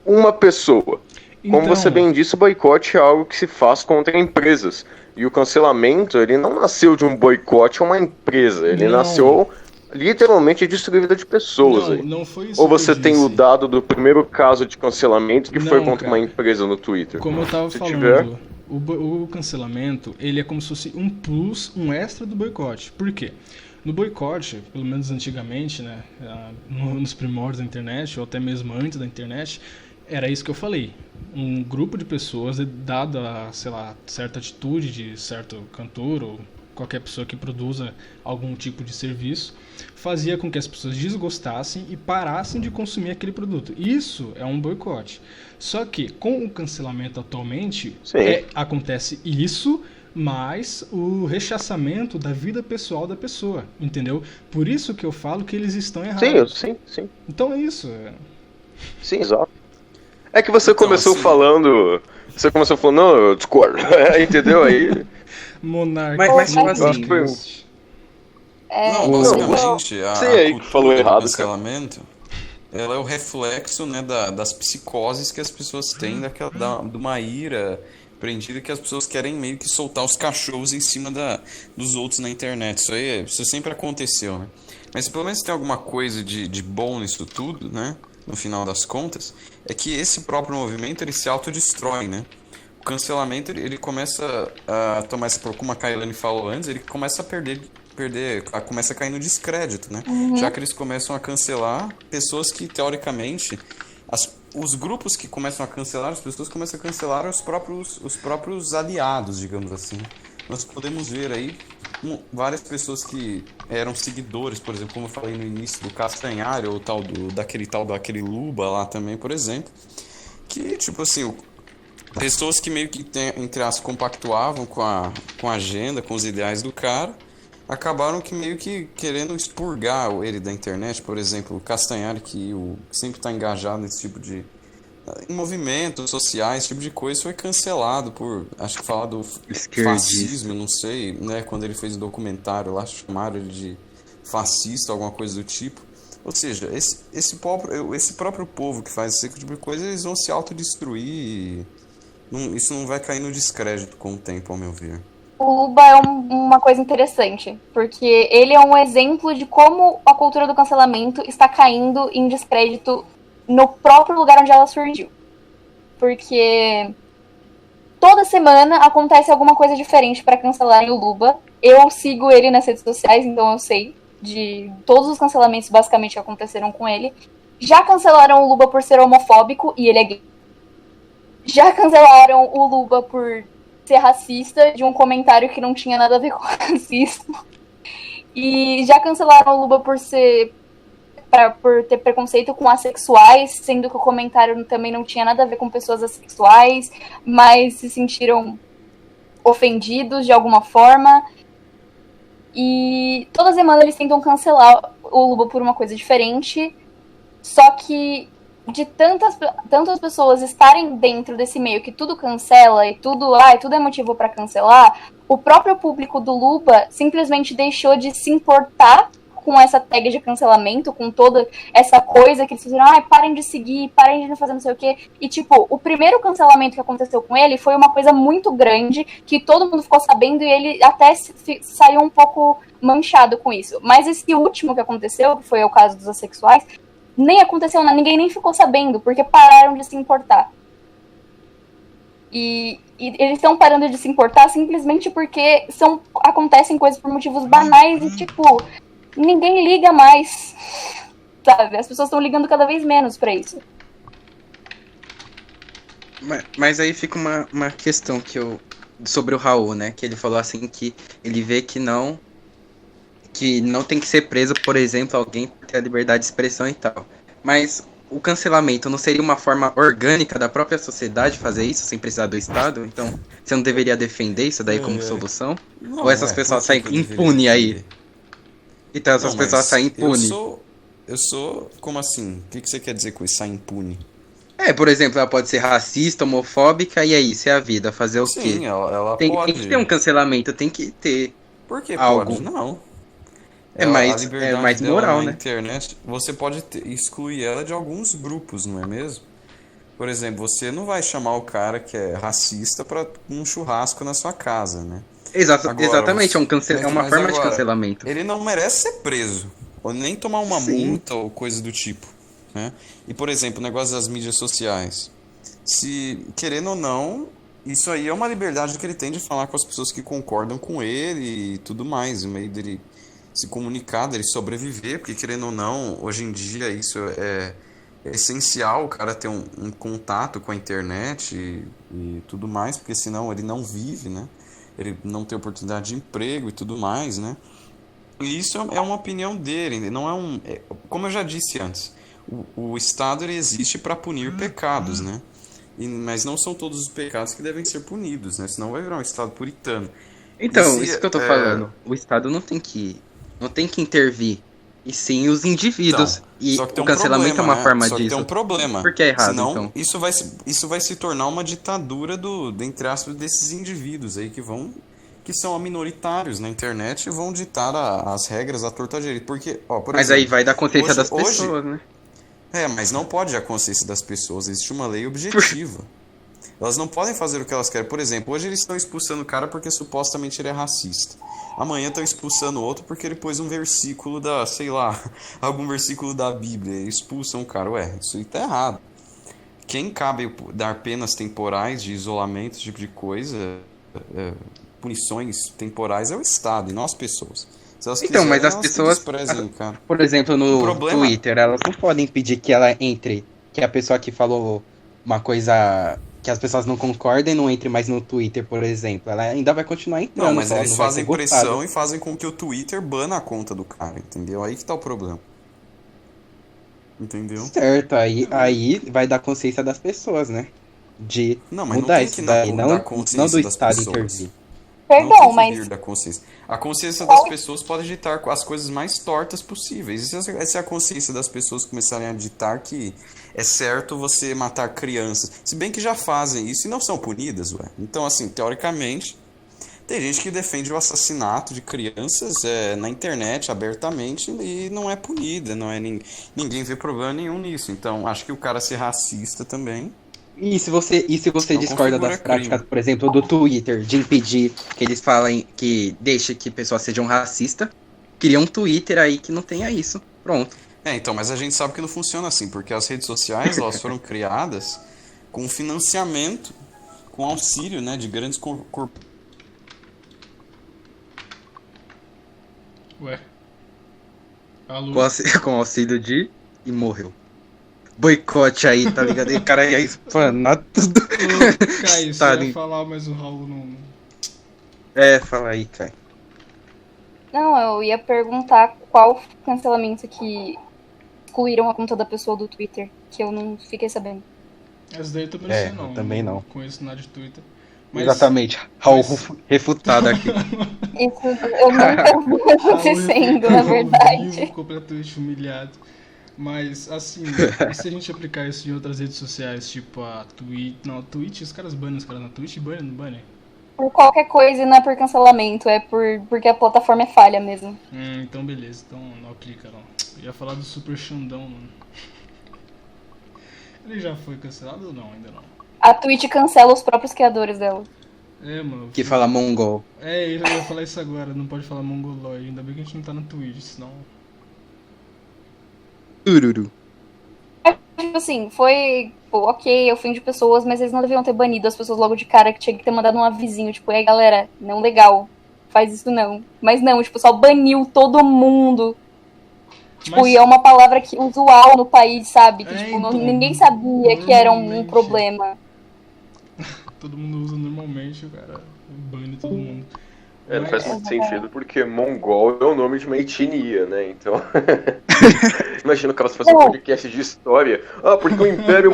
uma pessoa? Como Então, você bem disse, o boicote é algo que se faz contra empresas. E o cancelamento, ele não nasceu de um boicote a uma empresa. Ele Não. nasceu literalmente de destruir a vida de pessoas. aí. não foi isso Ou que eu você tem disse. o dado do primeiro caso de cancelamento que foi Não, contra cara. uma empresa no Twitter? Como eu tava Se falando, tiver. o cancelamento, ele é como se fosse um plus, um extra do boicote. Por quê? No boicote, pelo menos antigamente, né, nos primórdios da internet, ou até mesmo antes da internet, era isso que eu falei. Um grupo de pessoas, dado a, sei lá, certa atitude de certo cantor ou qualquer pessoa que produza algum tipo de serviço, fazia com que as pessoas desgostassem e parassem de consumir aquele produto. Isso é um boicote. Só que com o cancelamento atualmente, Sim. acontece isso, mas o rechaçamento da vida pessoal da pessoa, entendeu? Por isso que eu falo que eles estão errados. Sim. Então é isso. Sim, exato. É que você Então, começou assim- falando. Você começou falando, não, eu discordo. Entendeu? Aí. Monarca. Mas tipo Pô, assim, acho que foi- Não, o- basicamente, Você a aí que falou cultura do errado, cancelamento, ela é o reflexo, né, das psicoses que as pessoas têm, de uma ira prendida que as pessoas querem meio que soltar os cachorros em cima dos outros na internet. Isso sempre aconteceu, né? Mas pelo menos tem alguma coisa de bom nisso tudo, né? No final das contas, é que esse próprio movimento ele se autodestrói, né? O cancelamento ele começa a tomar esse, como a Kailane falou antes, ele começa a começa a cair no descrédito, né? Já que eles começam a cancelar pessoas que teoricamente os grupos que começam a cancelar as pessoas começam a cancelar os próprios aliados, digamos assim. Nós podemos ver aí várias pessoas que eram seguidores, por exemplo, como eu falei no início do Castanhari ou daquele Luba lá também, por exemplo, que tipo assim, pessoas que meio que, entre as compactuavam com a agenda, com os ideais do cara, acabaram que meio que querendo expurgar ele da internet. Por exemplo, o Castanhari, que sempre está engajado nesse tipo de em movimentos sociais, esse tipo de coisa, foi cancelado por, acho que falar do fascismo, não sei, né? Quando ele fez o documentário lá, chamaram ele de fascista, alguma coisa do tipo. Ou seja, esse próprio povo que faz esse tipo de coisa, eles vão se autodestruir e isso não vai cair no descrédito com o tempo, ao meu ver. O Luba é uma coisa interessante, porque ele é um exemplo de como a cultura do cancelamento está caindo em descrédito no próprio lugar onde ela surgiu. Porque toda semana acontece alguma coisa diferente para cancelarem o Luba. Eu sigo ele nas redes sociais, então eu sei de todos os cancelamentos basicamente que aconteceram com ele. Já cancelaram o Luba por ser homofóbico, e ele é gay. Já cancelaram o Luba por ser racista, de um comentário que não tinha nada a ver com racismo. E já cancelaram o Luba por ter preconceito com assexuais, sendo que o comentário também não tinha nada a ver com pessoas assexuais, mas se sentiram ofendidos de alguma forma. E toda semana eles tentam cancelar o Luba por uma coisa diferente, só que de tantas pessoas estarem dentro desse meio que tudo cancela e tudo é motivo para cancelar, o próprio público do Luba simplesmente deixou de se importar com essa tag de cancelamento, com toda essa coisa que eles fizeram, parem de seguir, parem de fazer não sei o quê. E, tipo, o primeiro cancelamento que aconteceu com ele foi uma coisa muito grande, que todo mundo ficou sabendo e ele até saiu um pouco manchado com isso. Mas esse último que aconteceu, que foi o caso dos assexuais, nem aconteceu nada, ninguém nem ficou sabendo, porque pararam de se importar. E eles estão parando de se importar simplesmente porque acontecem coisas por motivos banais e, tipo, ninguém liga mais, sabe? As pessoas estão ligando cada vez menos pra isso. Mas aí fica uma questão sobre o Raul, né? Que ele falou assim que ele vê que não tem que ser preso, por exemplo, alguém por ter a liberdade de expressão e tal. Mas o cancelamento não seria uma forma orgânica da própria sociedade fazer isso sem precisar do Estado? Então, você não deveria defender isso daí como solução? Não, ou essas pessoas saem impunes aí? Então essas pessoas saem impunes. Eu sou... Como assim? O que você quer dizer com isso, sair impune? Por exemplo, ela pode ser racista, homofóbica, e aí, isso é a vida. Fazer o quê? Sim, ela tem pode. que ter um cancelamento, tem que ter. Por que algo. pode? Não. É mais moral, na né? internet, você pode excluir ela de alguns grupos, não é mesmo? Por exemplo, você não vai chamar o cara que é racista para um churrasco na sua casa, né? Exatamente, é uma forma de agora, cancelamento. Ele não merece ser preso, ou nem tomar uma multa ou coisa do tipo, né? E, por exemplo, o negócio das mídias sociais. Se, querendo ou não, isso aí é uma liberdade que ele tem de falar com as pessoas que concordam com ele e tudo mais, o meio dele se comunicar, dele sobreviver, porque, querendo ou não, hoje em dia isso é essencial, o cara ter um contato com a internet e tudo mais, porque senão ele não vive, né? Ele não tem oportunidade de emprego e tudo mais, né? E isso é uma opinião dele, não é como eu já disse antes, o Estado ele existe para punir pecados, né? Mas não são todos os pecados que devem ser punidos, né? Senão vai virar um Estado puritano. Então, isso que eu tô falando, o Estado não tem que intervir e sim os indivíduos. Então, e só que tem o um cancelamento problema, é uma forma Só que disso. tem um problema. Por que é errado, Senão, então? isso vai se tornar uma ditadura entre aspas, desses indivíduos aí que são minoritários na internet e vão ditar as regras à torta direita. Porque, ó, por Mas exemplo, aí vai da consciência hoje- das hoje- pessoas, né? mas não pode a consciência das pessoas. Existe uma lei objetiva. Elas não podem fazer o que elas querem. Por exemplo, hoje eles estão expulsando o cara porque supostamente ele é racista. Amanhã estão expulsando o outro porque ele pôs um versículo sei lá, algum versículo da Bíblia. E expulsam o cara. Ué, isso aí tá errado. Quem cabe dar penas temporais de isolamento, esse tipo de coisa, punições temporais é o Estado e não as pessoas. Se elas Então, mas quiserem, as elas que pessoas, desprezem o cara. por exemplo, O no problema- Twitter, elas não podem pedir que ela entre, que a pessoa que falou uma coisa que as pessoas não concordem não entre mais no Twitter, por exemplo. Ela ainda vai continuar entrando. Não, mas só eles não vai fazem ser votada. pressão e fazem com que o Twitter bana a conta do cara, entendeu? Aí que tá o problema. Entendeu? Certo, aí vai dar consciência das pessoas, né? De Não, mas não mudar tem isso que daí, dar não consciência do das Estado pessoas. intervir. Não Perdão, tem que mas vir da consciência. A consciência das pessoas pode ditar as coisas mais tortas possíveis. E se a consciência das pessoas começarem a ditar que é certo você matar crianças, se bem que já fazem isso e não são punidas, ué. Então, assim, teoricamente, tem gente que defende o assassinato de crianças na internet abertamente e não é punida, ninguém vê problema nenhum nisso. Então, acho que o cara ser racista também. E se você Não discorda configura das práticas, crime. por exemplo, do Twitter, de impedir que eles falem que deixe que pessoas sejam racistas, cria um Twitter aí que não tenha isso. Pronto. Então, mas a gente sabe que não funciona assim, porque as redes sociais, elas foram criadas com financiamento, com auxílio, né, de grandes Ué. Alô? Com auxílio de... E morreu. Boicote aí, tá ligado? E o cara ia espanar tudo. Ô, Caio, você Tá, ia falar, mas o Raul não... Fala aí, Kai. não, eu ia perguntar qual cancelamento que excluíram a conta da pessoa do Twitter, que eu não fiquei sabendo. Essa daí eu também não sei, eu não. também não. Conheço nada de Twitter. Exatamente. Raul mas- refutado aqui. Isso eu nunca vi acontecendo, na Ao verdade. vivo, completamente humilhado. Mas, assim, e se a gente aplicar isso em outras redes sociais, tipo a Twitch... Não, a Twitch, os caras banam os caras na Twitch, banam, não banam? Por qualquer coisa e não é por cancelamento, é porque a plataforma é falha mesmo. Então beleza, então não aplica não. Eu ia falar do Super Xandão, mano. Ele já foi cancelado ou não? Ainda não. A Twitch cancela os próprios criadores dela. Mano. Que fala mongol. Eu ia falar isso agora, não pode falar mongoloide. Ainda bem que a gente não tá na Twitch, senão... Tururu. Tipo assim, foi, pô, ok, ofende pessoas, mas eles não deviam ter banido as pessoas logo de cara, que tinha que ter mandado um avisinho, tipo, ei galera, não legal, faz isso não. Mas não, tipo, só baniu todo mundo. Tipo, Mas- e é uma palavra que usual no país, sabe? Que, tipo, então, ninguém sabia que era um normalmente- problema. Todo mundo usa normalmente, o cara bane todo mundo. Não faz Mas- muito sentido, porque mongol é o nome de uma etnia, né? Então. Imagina o cara fazer um podcast de história. Ah, porque o Império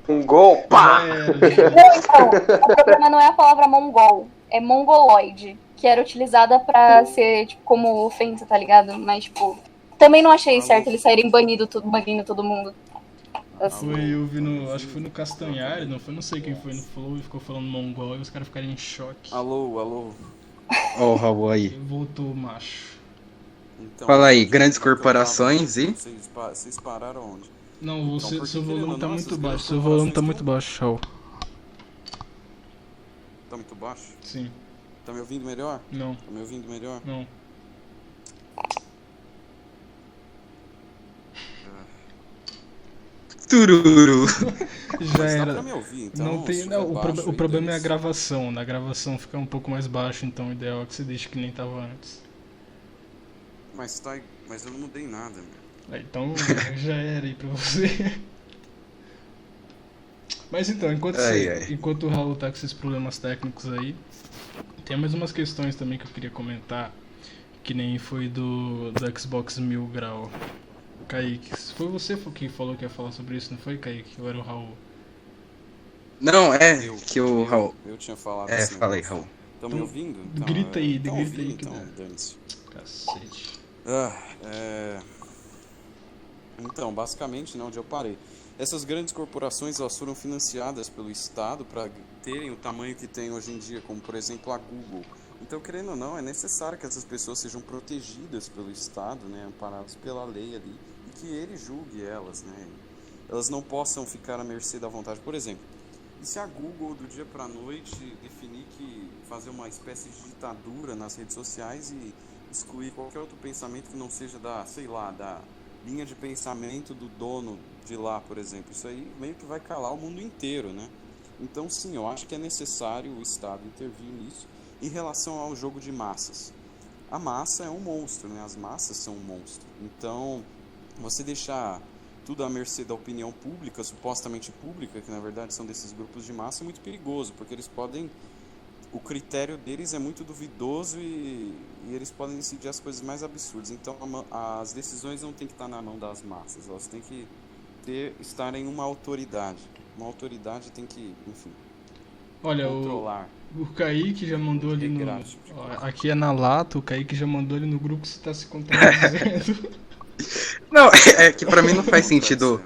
Mongol. Pá! Já era, Não, então, o problema não é a palavra mongol, é mongoloide, que era utilizada pra ser, tipo, como ofensa, tá ligado? Mas, tipo, também não achei certo eles saírem banindo todo mundo. Assim. eu vi acho que foi no Castanhari, não foi, não sei quem foi no Flow e ficou falando mongol e os caras ficaram em choque. Alô. Ó o Raul E aí. voltou macho. Então, Fala aí, gente, grandes então, corporações e... Vocês pararam onde? Não, você, porque seu querendo volume ou tá não, muito essas baixo, grandes seu volume tá corporações muito baixo, Raul. Tá muito baixo? Sim, Tá me ouvindo melhor? não, Tá me ouvindo melhor? não. Tururu. Já Mas dá era. pra me ouvir, então. Não tem, se não, tiver o, baixo, o problema é a dane-se. gravação. Na gravação fica um pouco mais baixo, então o ideal é que você deixe que nem tava antes. Mas eu não mudei nada, meu. Então já era aí pra você. Mas então, enquanto o Raul tá com esses problemas técnicos aí, tem mais umas questões também que eu queria comentar, que nem foi do Xbox 1000 Grau. Kaique, foi você que falou que ia falar sobre isso, não foi, Kaique? Ou era o Raul? Não, que o Raul... Eu tinha falado falei, Raul. Estão me ouvindo? Grita aí, tão grita aí ouvindo, que então, dá. dane-se. Cacete. Então, basicamente, né, onde eu parei. Essas grandes corporações, elas foram financiadas pelo Estado para terem o tamanho que tem hoje em dia, como por exemplo a Google. Então, querendo ou não, é necessário que essas pessoas sejam protegidas pelo Estado, né, amparadas pela lei ali, e que ele julgue elas, né. Elas não possam ficar à mercê da vontade. Por exemplo, e se a Google do dia para a noite definir que fazer uma espécie de ditadura nas redes sociais e excluir qualquer outro pensamento que não seja da, sei lá, da linha de pensamento do dono de lá, por exemplo. Isso aí meio que vai calar o mundo inteiro, né? Então, sim, eu acho que é necessário o Estado intervir nisso em relação ao jogo de massas. A massa é um monstro, né? As massas são um monstro. Então, você deixar tudo à mercê da opinião pública, supostamente pública, que na verdade são desses grupos de massa, é muito perigoso, porque eles podem... O critério deles é muito duvidoso e eles podem decidir as coisas mais absurdas. Então, as decisões não têm que estar na mão das massas, elas têm que estar em uma autoridade. Uma autoridade tem que, enfim, Olha, controlar. o Kaique já mandou ali no... Ó, aqui é na lata, o Kaique já mandou ali no grupo que você tá se contradizendo. Não, é que pra mim não faz sentido.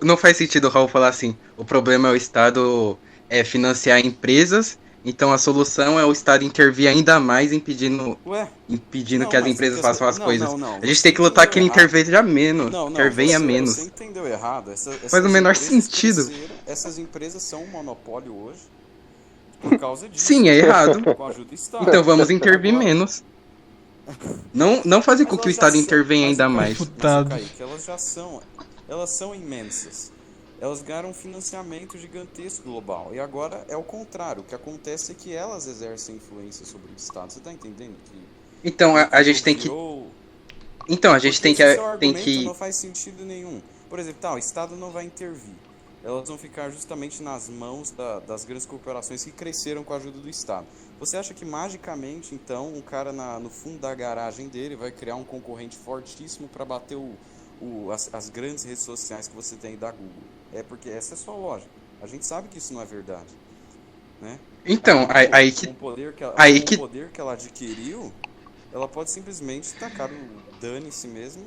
Não faz sentido o Raul falar assim: o problema é o Estado financiar empresas, então a solução é o Estado intervir ainda mais impedindo Não, que as mas empresas que façam as não, coisas. não, A gente tem que lutar que ele intervenha menos. Não, Intervenha menos. Você entendeu errado. Faz o menor sentido. Essas empresas são um monopólio hoje por causa disso. Sim, é errado. Com a ajuda do Estado. Então vamos intervir menos. Não fazer com que o Estado intervenha ainda mais. Kaique, elas são imensas. Elas ganharam um financiamento gigantesco global. E agora é o contrário. O que acontece é que elas exercem influência sobre o Estado. Você está entendendo? Então a gente tem que... Então a gente tem que... não faz sentido nenhum. Por exemplo, o Estado não vai intervir. Elas vão ficar justamente nas mãos das grandes corporações que cresceram com a ajuda do Estado. Você acha que magicamente, então, um cara no fundo da garagem dele vai criar um concorrente fortíssimo para bater as grandes redes sociais que você tem da Google? É porque essa é a sua lógica. A gente sabe que isso não é verdade, né? Então, Com o poder que ela adquiriu, ela pode simplesmente tacar o dane-se mesmo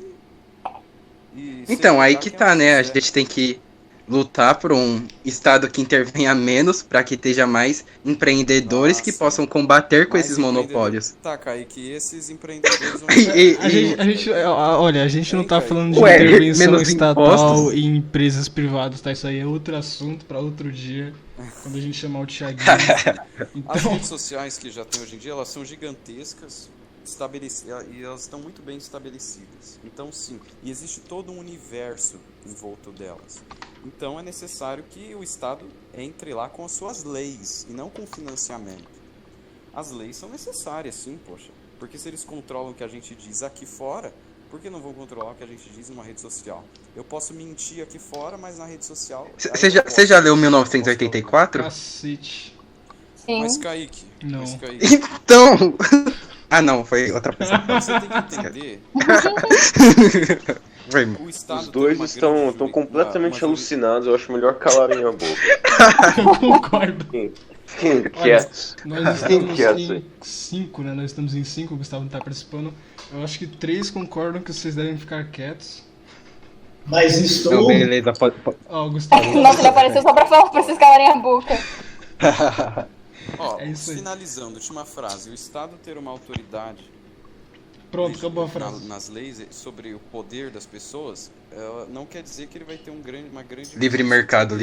Então, aí que tá, né? A gente tem que lutar por um Estado que intervenha menos para que esteja mais empreendedores que possam combater com esses monopólios. Tá, Kaique, esses empreendedores vão... A gente não tá falando de intervenção estatal em empresas privadas, tá? Isso aí é outro assunto para outro dia, quando a gente chamar o Thiaguinho. As redes sociais que já tem hoje em dia, elas são gigantescas, e elas estão muito bem estabelecidas. Então, sim, e existe todo um universo em volta delas. Então, é necessário que o Estado entre lá com as suas leis, e não com financiamento. As leis são necessárias, sim, poxa. Porque se eles controlam o que a gente diz aqui fora, por que não vão controlar o que a gente diz numa rede social? Eu posso mentir aqui fora, mas na rede social... Você já leu 1984? Cacete. Sim. Mas Kaique... Não. Então... Ah, não, foi outra pessoa. Você tem que entender... O Estado Os dois estão completamente alucinados. Eu acho melhor calarem a boca. Eu concordo. Fiquem quietos. Nós estamos em 5, né? Nós estamos em 5, o Gustavo não tá participando. Eu acho que 3 concordam que vocês devem ficar quietos. Mas estou... Então, beleza, pode. Ó, o Gustavo. Nossa, ele apareceu só pra falar pra vocês calarem a boca. Ó, É isso aí. finalizando, última frase. O Estado ter uma autoridade... Pronto, acabou a frase. Nas leis sobre o poder das pessoas, não quer dizer que ele vai ter uma grande... Livre mercado.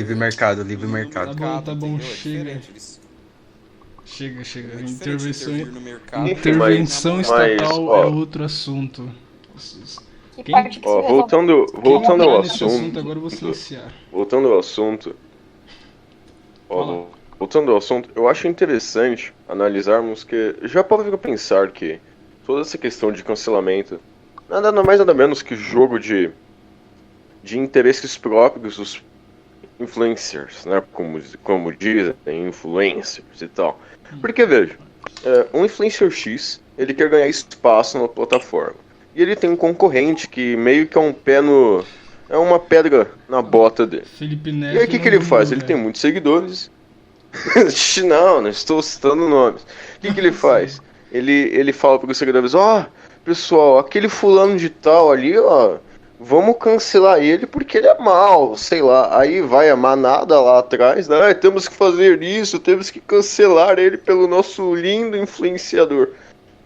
Tá bom, entendeu? chega. Chega. Intervenção Intervenção estatal é outro assunto. Que parte que você voltando ao assunto. Agora eu vou silenciar. Voltando ao assunto. Voltando ao assunto, eu acho interessante analisarmos que já pode pensar que toda essa questão de cancelamento nada mais nada menos que jogo de interesses próprios dos influencers, né? Como dizem, influencers e tal. Porque veja, um influencer X, ele quer ganhar espaço na plataforma. E ele tem um concorrente que meio que é uma pedra na bota dele. Felipe Neto. E aí o que ele faz? Ele tem muitos seguidores. Não estou citando nomes. O que ele faz? Ele fala para os seguidores, pessoal, aquele fulano de tal ali, vamos cancelar ele porque ele é mau, sei lá. Aí vai a manada lá atrás, né? "Ah, temos que fazer isso, temos que cancelar ele pelo nosso lindo influenciador."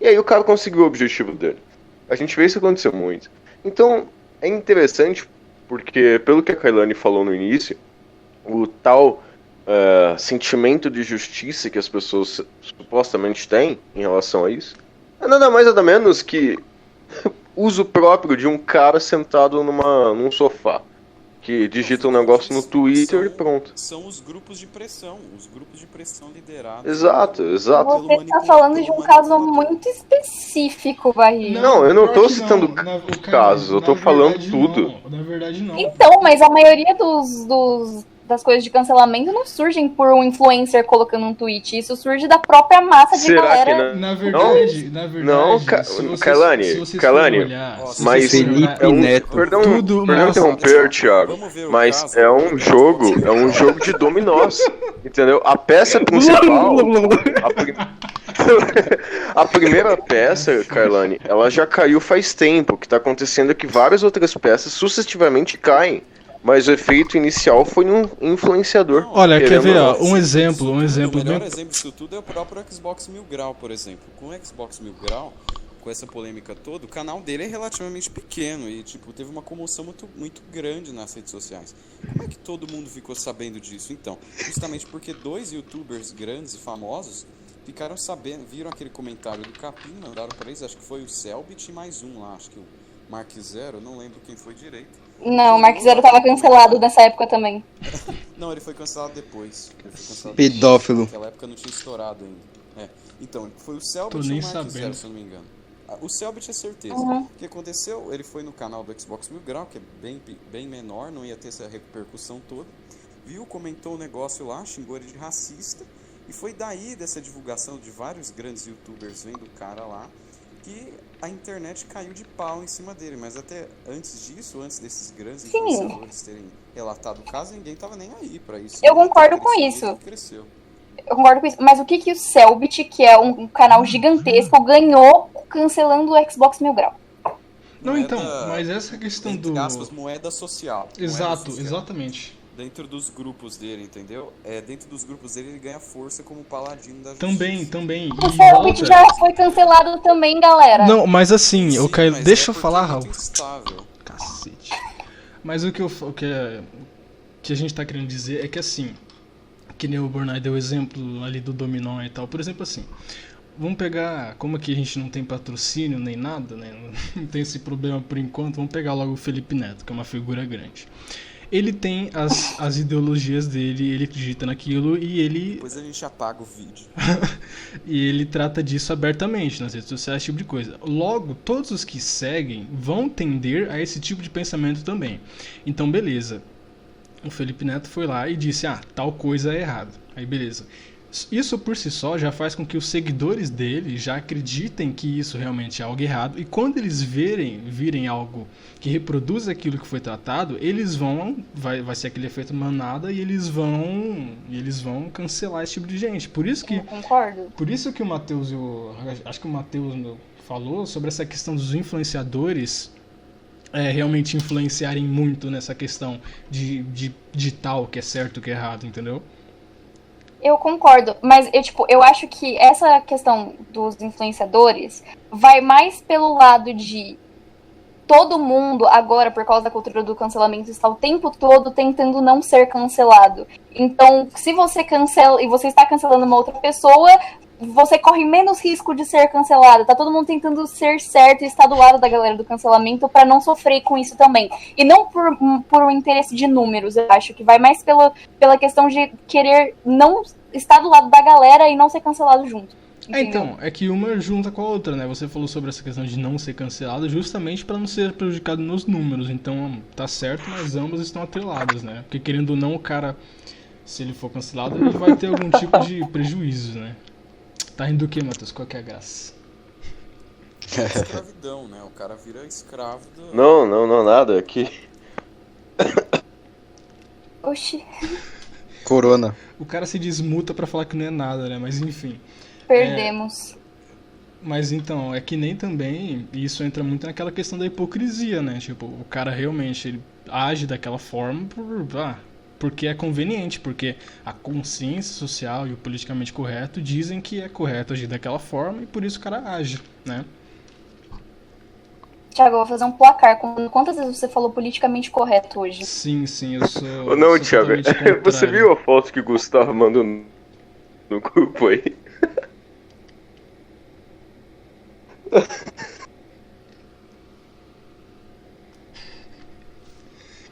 E aí o cara conseguiu o objetivo dele. A gente vê isso acontecer muito. Então, é interessante porque, pelo que a Kailane falou no início, o tal sentimento de justiça que as pessoas supostamente têm em relação a isso é nada mais nada menos que uso próprio de um cara sentado num sofá, que digita um negócio no Twitter e pronto. São os grupos de pressão liderados. Exato. Você tá falando de um caso muito específico, Barriga. Não, eu não tô pior que citando casos, eu tô na falando verdade, tudo. não. Na verdade, não. Então, mas a maioria das coisas de cancelamento não surgem por um influencer colocando um tweet. Isso surge da própria massa de Será galera. que não? Na verdade, Não, Kailane, mas Felipe é um, Neto. perdão Tudo interromper, Thiago, Vamos ver o mas caso. é um jogo de dominós, entendeu? A peça principal, a primeira peça, Kailane, ela já caiu faz tempo. O que tá acontecendo é que várias outras peças sucessivamente caem. Mas o efeito inicial foi num influenciador. Olha, quer querendo ver, ou ó, não. um exemplo O melhor bem... exemplo disso tudo é o próprio Xbox Mil Grau, por exemplo. Com o Xbox Mil Grau, com essa polêmica toda, o canal dele é relativamente pequeno e tipo, teve uma comoção muito, muito grande nas redes sociais. Como é que todo mundo ficou sabendo disso? Então, justamente porque 2 youtubers grandes e famosos ficaram sabendo, viram aquele comentário do Capim, mandaram pra eles, acho que foi o Selbit e mais um lá, acho que o Mark Zero, não lembro quem foi direito. Não, o Mark Zero tava cancelado nessa época também. Não, ele foi cancelado depois. Pedófilo. Naquela época não tinha estourado ainda. Então, foi o Selbit Tô e nem o Mark sabendo. Zero, se eu não me engano. O Selbit é certeza. Uhum. O que aconteceu? Ele foi no canal do Xbox Mil Grau, que é bem menor, não ia ter essa repercussão toda. Viu, comentou o negócio lá, xingou ele de racista. E foi daí, dessa divulgação de vários grandes youtubers vendo o cara lá, que a internet caiu de pau em cima dele. Mas até antes disso, antes desses grandes influenciadores terem relatado o caso, ninguém tava nem aí pra isso. Eu concordo com isso. Cresceu. Eu concordo com isso. Mas o que o Selbit, que é um canal gigantesco, ganhou cancelando o Xbox Mil Grau? Não, então, mas essa questão entre aspas, moeda social. Exato, moeda social. exatamente. Dentro dos grupos dele, entendeu? Dentro dos grupos dele ele ganha força como paladino da justiça. Também. O Selbit já foi cancelado também, galera. Não, mas assim, Sim, eu quero... mas Deixa eu porque falar, é Raul. muito instável. Cacete. Mas o que a gente tá querendo dizer é que assim, que nem o Bornai deu o exemplo ali do dominó e tal. Por exemplo, assim, vamos pegar, como aqui a gente não tem patrocínio nem nada, né? Não tem esse problema por enquanto, vamos pegar logo o Felipe Neto, que é uma figura grande. Ele tem as ideologias dele, ele acredita naquilo e ele... Depois a gente apaga o vídeo. E ele trata disso abertamente nas redes sociais, esse tipo de coisa. Logo, todos os que seguem vão tender a esse tipo de pensamento também. Então, beleza. O Felipe Neto foi lá e disse, tal coisa é errada. Aí, beleza. Isso por si só já faz com que os seguidores dele já acreditem que isso realmente é algo errado. E quando eles virem algo que reproduz aquilo que foi tratado, eles vão... Vai ser aquele efeito manada e eles vão cancelar esse tipo de gente. Por isso que... Eu concordo. Por isso que o Matheus, acho que o Matheus falou sobre essa questão dos influenciadores realmente influenciarem muito nessa questão de tal que é certo, que é errado, entendeu? Eu concordo, mas eu acho que essa questão dos influenciadores vai mais pelo lado de todo mundo agora, por causa da cultura do cancelamento, está o tempo todo tentando não ser cancelado. Então, se você cancela e você está cancelando uma outra pessoa, você corre menos risco de ser cancelado. Tá todo mundo tentando ser certo e estar do lado da galera do cancelamento para não sofrer com isso também. E não por um interesse de números, eu acho que vai mais pela questão de querer não estar do lado da galera e não ser cancelado junto. Então, é que uma junta com a outra, né? Você falou sobre essa questão de não ser cancelado justamente para não ser prejudicado nos números. Então, tá certo, mas ambas estão atreladas, né? Porque querendo ou não, o cara, se ele for cancelado, ele vai ter algum tipo de prejuízo, né? Tá rindo do que, Matheus? Qual que é a graça? Escravidão, né? O cara vira escravo do... Não, nada. Aqui. Oxi, Corona. O cara se desmuta pra falar que não é nada, né? Mas enfim. perdemos. Mas então, é que nem também, isso entra muito naquela questão da hipocrisia, né? Tipo, o cara realmente ele age daquela forma porque é conveniente, porque a consciência social e o politicamente correto dizem que é correto agir daquela forma e por isso o cara age, né? Thiago, eu vou fazer um placar com quantas vezes você falou politicamente correto hoje. Sim, eu sou. Não, sou Thiago, totalmente você contrário. viu a foto que o Gustavo mandou no grupo aí?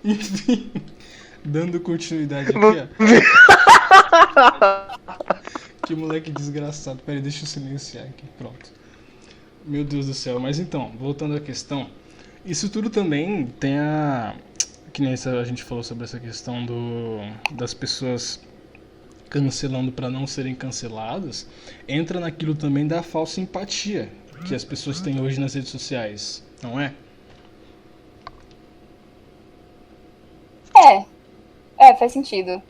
Enfim, dando continuidade aqui, ó. Que moleque desgraçado. Peraí, deixa eu silenciar aqui. Pronto. Meu Deus do céu. Mas então, voltando à questão. Isso tudo também tem a... Que nem a gente falou sobre essa questão das pessoas cancelando para não serem canceladas. Entra naquilo também da falsa empatia que as pessoas têm hoje nas redes sociais. Não é? Faz sentido.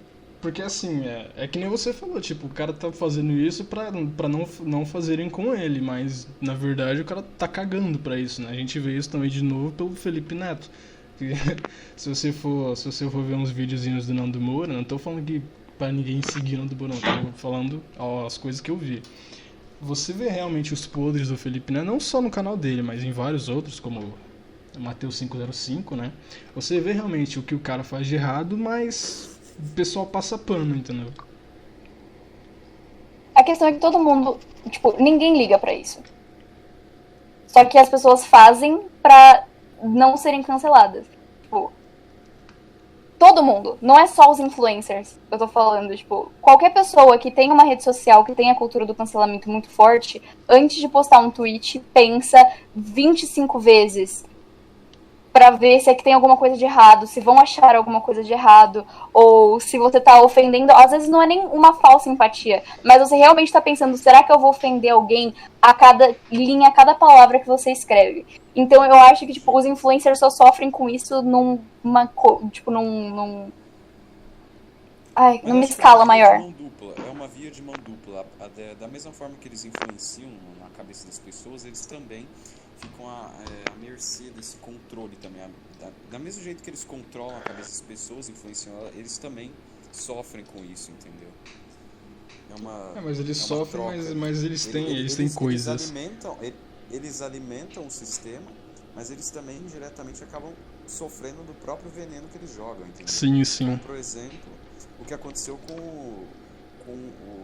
Porque assim, é que nem você falou, tipo, o cara tá fazendo isso pra não fazerem com ele, mas na verdade o cara tá cagando pra isso, né? A gente vê isso também de novo pelo Felipe Neto. Que, se você for ver uns videozinhos do Nando Moura, não tô falando que pra ninguém seguir Nando Moura, não, tô falando as coisas que eu vi. Você vê realmente os podres do Felipe Neto, não só no canal dele, mas em vários outros, como Mateus 505, né? Você vê realmente o que o cara faz de errado, mas o pessoal passa pano, entendeu? A questão é que todo mundo, tipo, ninguém liga pra isso. Só que as pessoas fazem pra não serem canceladas. Tipo, todo mundo, não é só os influencers, eu tô falando, tipo, qualquer pessoa que tem uma rede social, que tem a cultura do cancelamento muito forte, antes de postar um tweet, pensa 25 vezes pra ver se é que tem alguma coisa de errado, se vão achar alguma coisa de errado, ou se você tá ofendendo. Às vezes não é nem uma falsa empatia, mas você realmente tá pensando, será que eu vou ofender alguém a cada linha, a cada palavra que você escreve? Então eu acho que, tipo, os influencers só sofrem com isso numa escala maior. É uma via de mão dupla. Da mesma forma que eles influenciam na cabeça das pessoas, eles também ficam à mercê desse controle também. Da mesmo jeito que eles controlam a cabeça das pessoas, influenciam ela, eles também sofrem com isso, entendeu? Mas eles sofrem, mas eles têm coisas. Eles alimentam o sistema, mas eles também indiretamente acabam sofrendo do próprio veneno que eles jogam, entendeu? Sim. Como, por exemplo, o que aconteceu com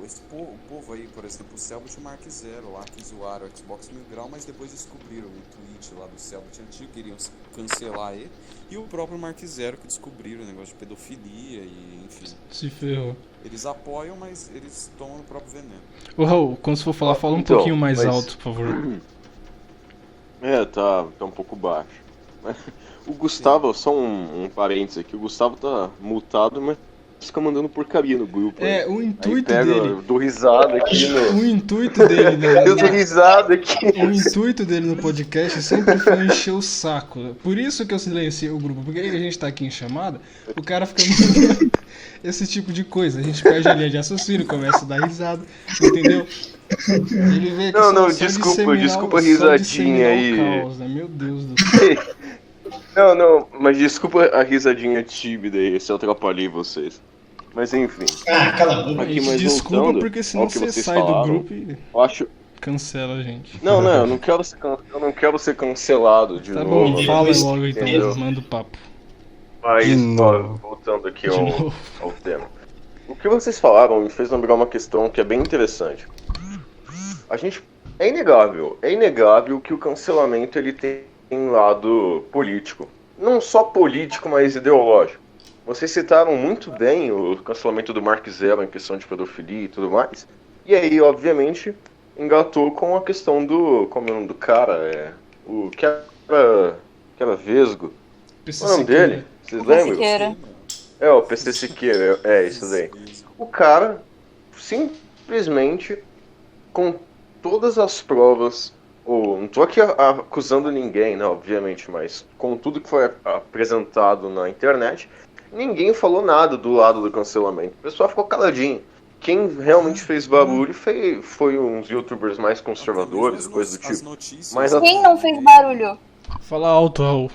esse povo aí, por exemplo, o Selbit e o Mark Zero lá, que zoaram o Xbox Mil Grau, mas depois descobriram o tweet lá do Selbit antigo, queriam cancelar ele, e o próprio Mark Zero que descobriram o negócio de pedofilia e enfim. Se ferrou. Eles apoiam, mas eles tomam o próprio veneno. Ô Raul, quando você for falar, fala um pouquinho mais alto, por favor. Tá um pouco baixo. O Gustavo, só um parênteses aqui, o Gustavo tá multado, mas fica mandando porcaria no grupo. O intuito aí dele. Eu dou risada aqui no... O intuito dele. Eu dou risada aqui. O intuito dele no podcast sempre foi encher o saco. Por isso que eu silenciei o grupo. Porque aí a gente tá aqui em chamada, o cara fica mandando esse tipo de coisa. A gente perde a linha de raciocínio, começa a dar risada, entendeu? Ele vem aqui Não, só desculpa a risadinha aí. Caos, né? Meu Deus do céu. Não, mas desculpa a risadinha tímida aí, se eu atrapalhei vocês. Mas enfim. Cala a boca. A gente desculpa porque senão você sai do grupo e cancela a gente. Não, eu não quero ser cancelado de tá novo. Tá bom, fala logo então, manda o papo. Mas, voltando aqui ao tema. O que vocês falaram me fez lembrar uma questão que é bem interessante. É inegável que o cancelamento ele tem um lado político. Não só político, mas ideológico. Vocês citaram muito bem o cancelamento do Mark Zero em questão de pedofilia e tudo mais. E aí, obviamente, engatou com a questão do... Como é o nome do cara? O que era vesgo. Qual é o nome dele? Vocês lembram? O PC Siqueira. É, isso daí. O cara, simplesmente, com todas as provas... Não tô aqui acusando ninguém, né, obviamente, mas com tudo que foi apresentado na internet, ninguém falou nada do lado do cancelamento. O pessoal ficou caladinho. quem realmente fez barulho foi uns youtubers mais conservadores, Até coisa do mesmo as tipo. notícias- Mas Quem não fez barulho? Fala alto, Raul.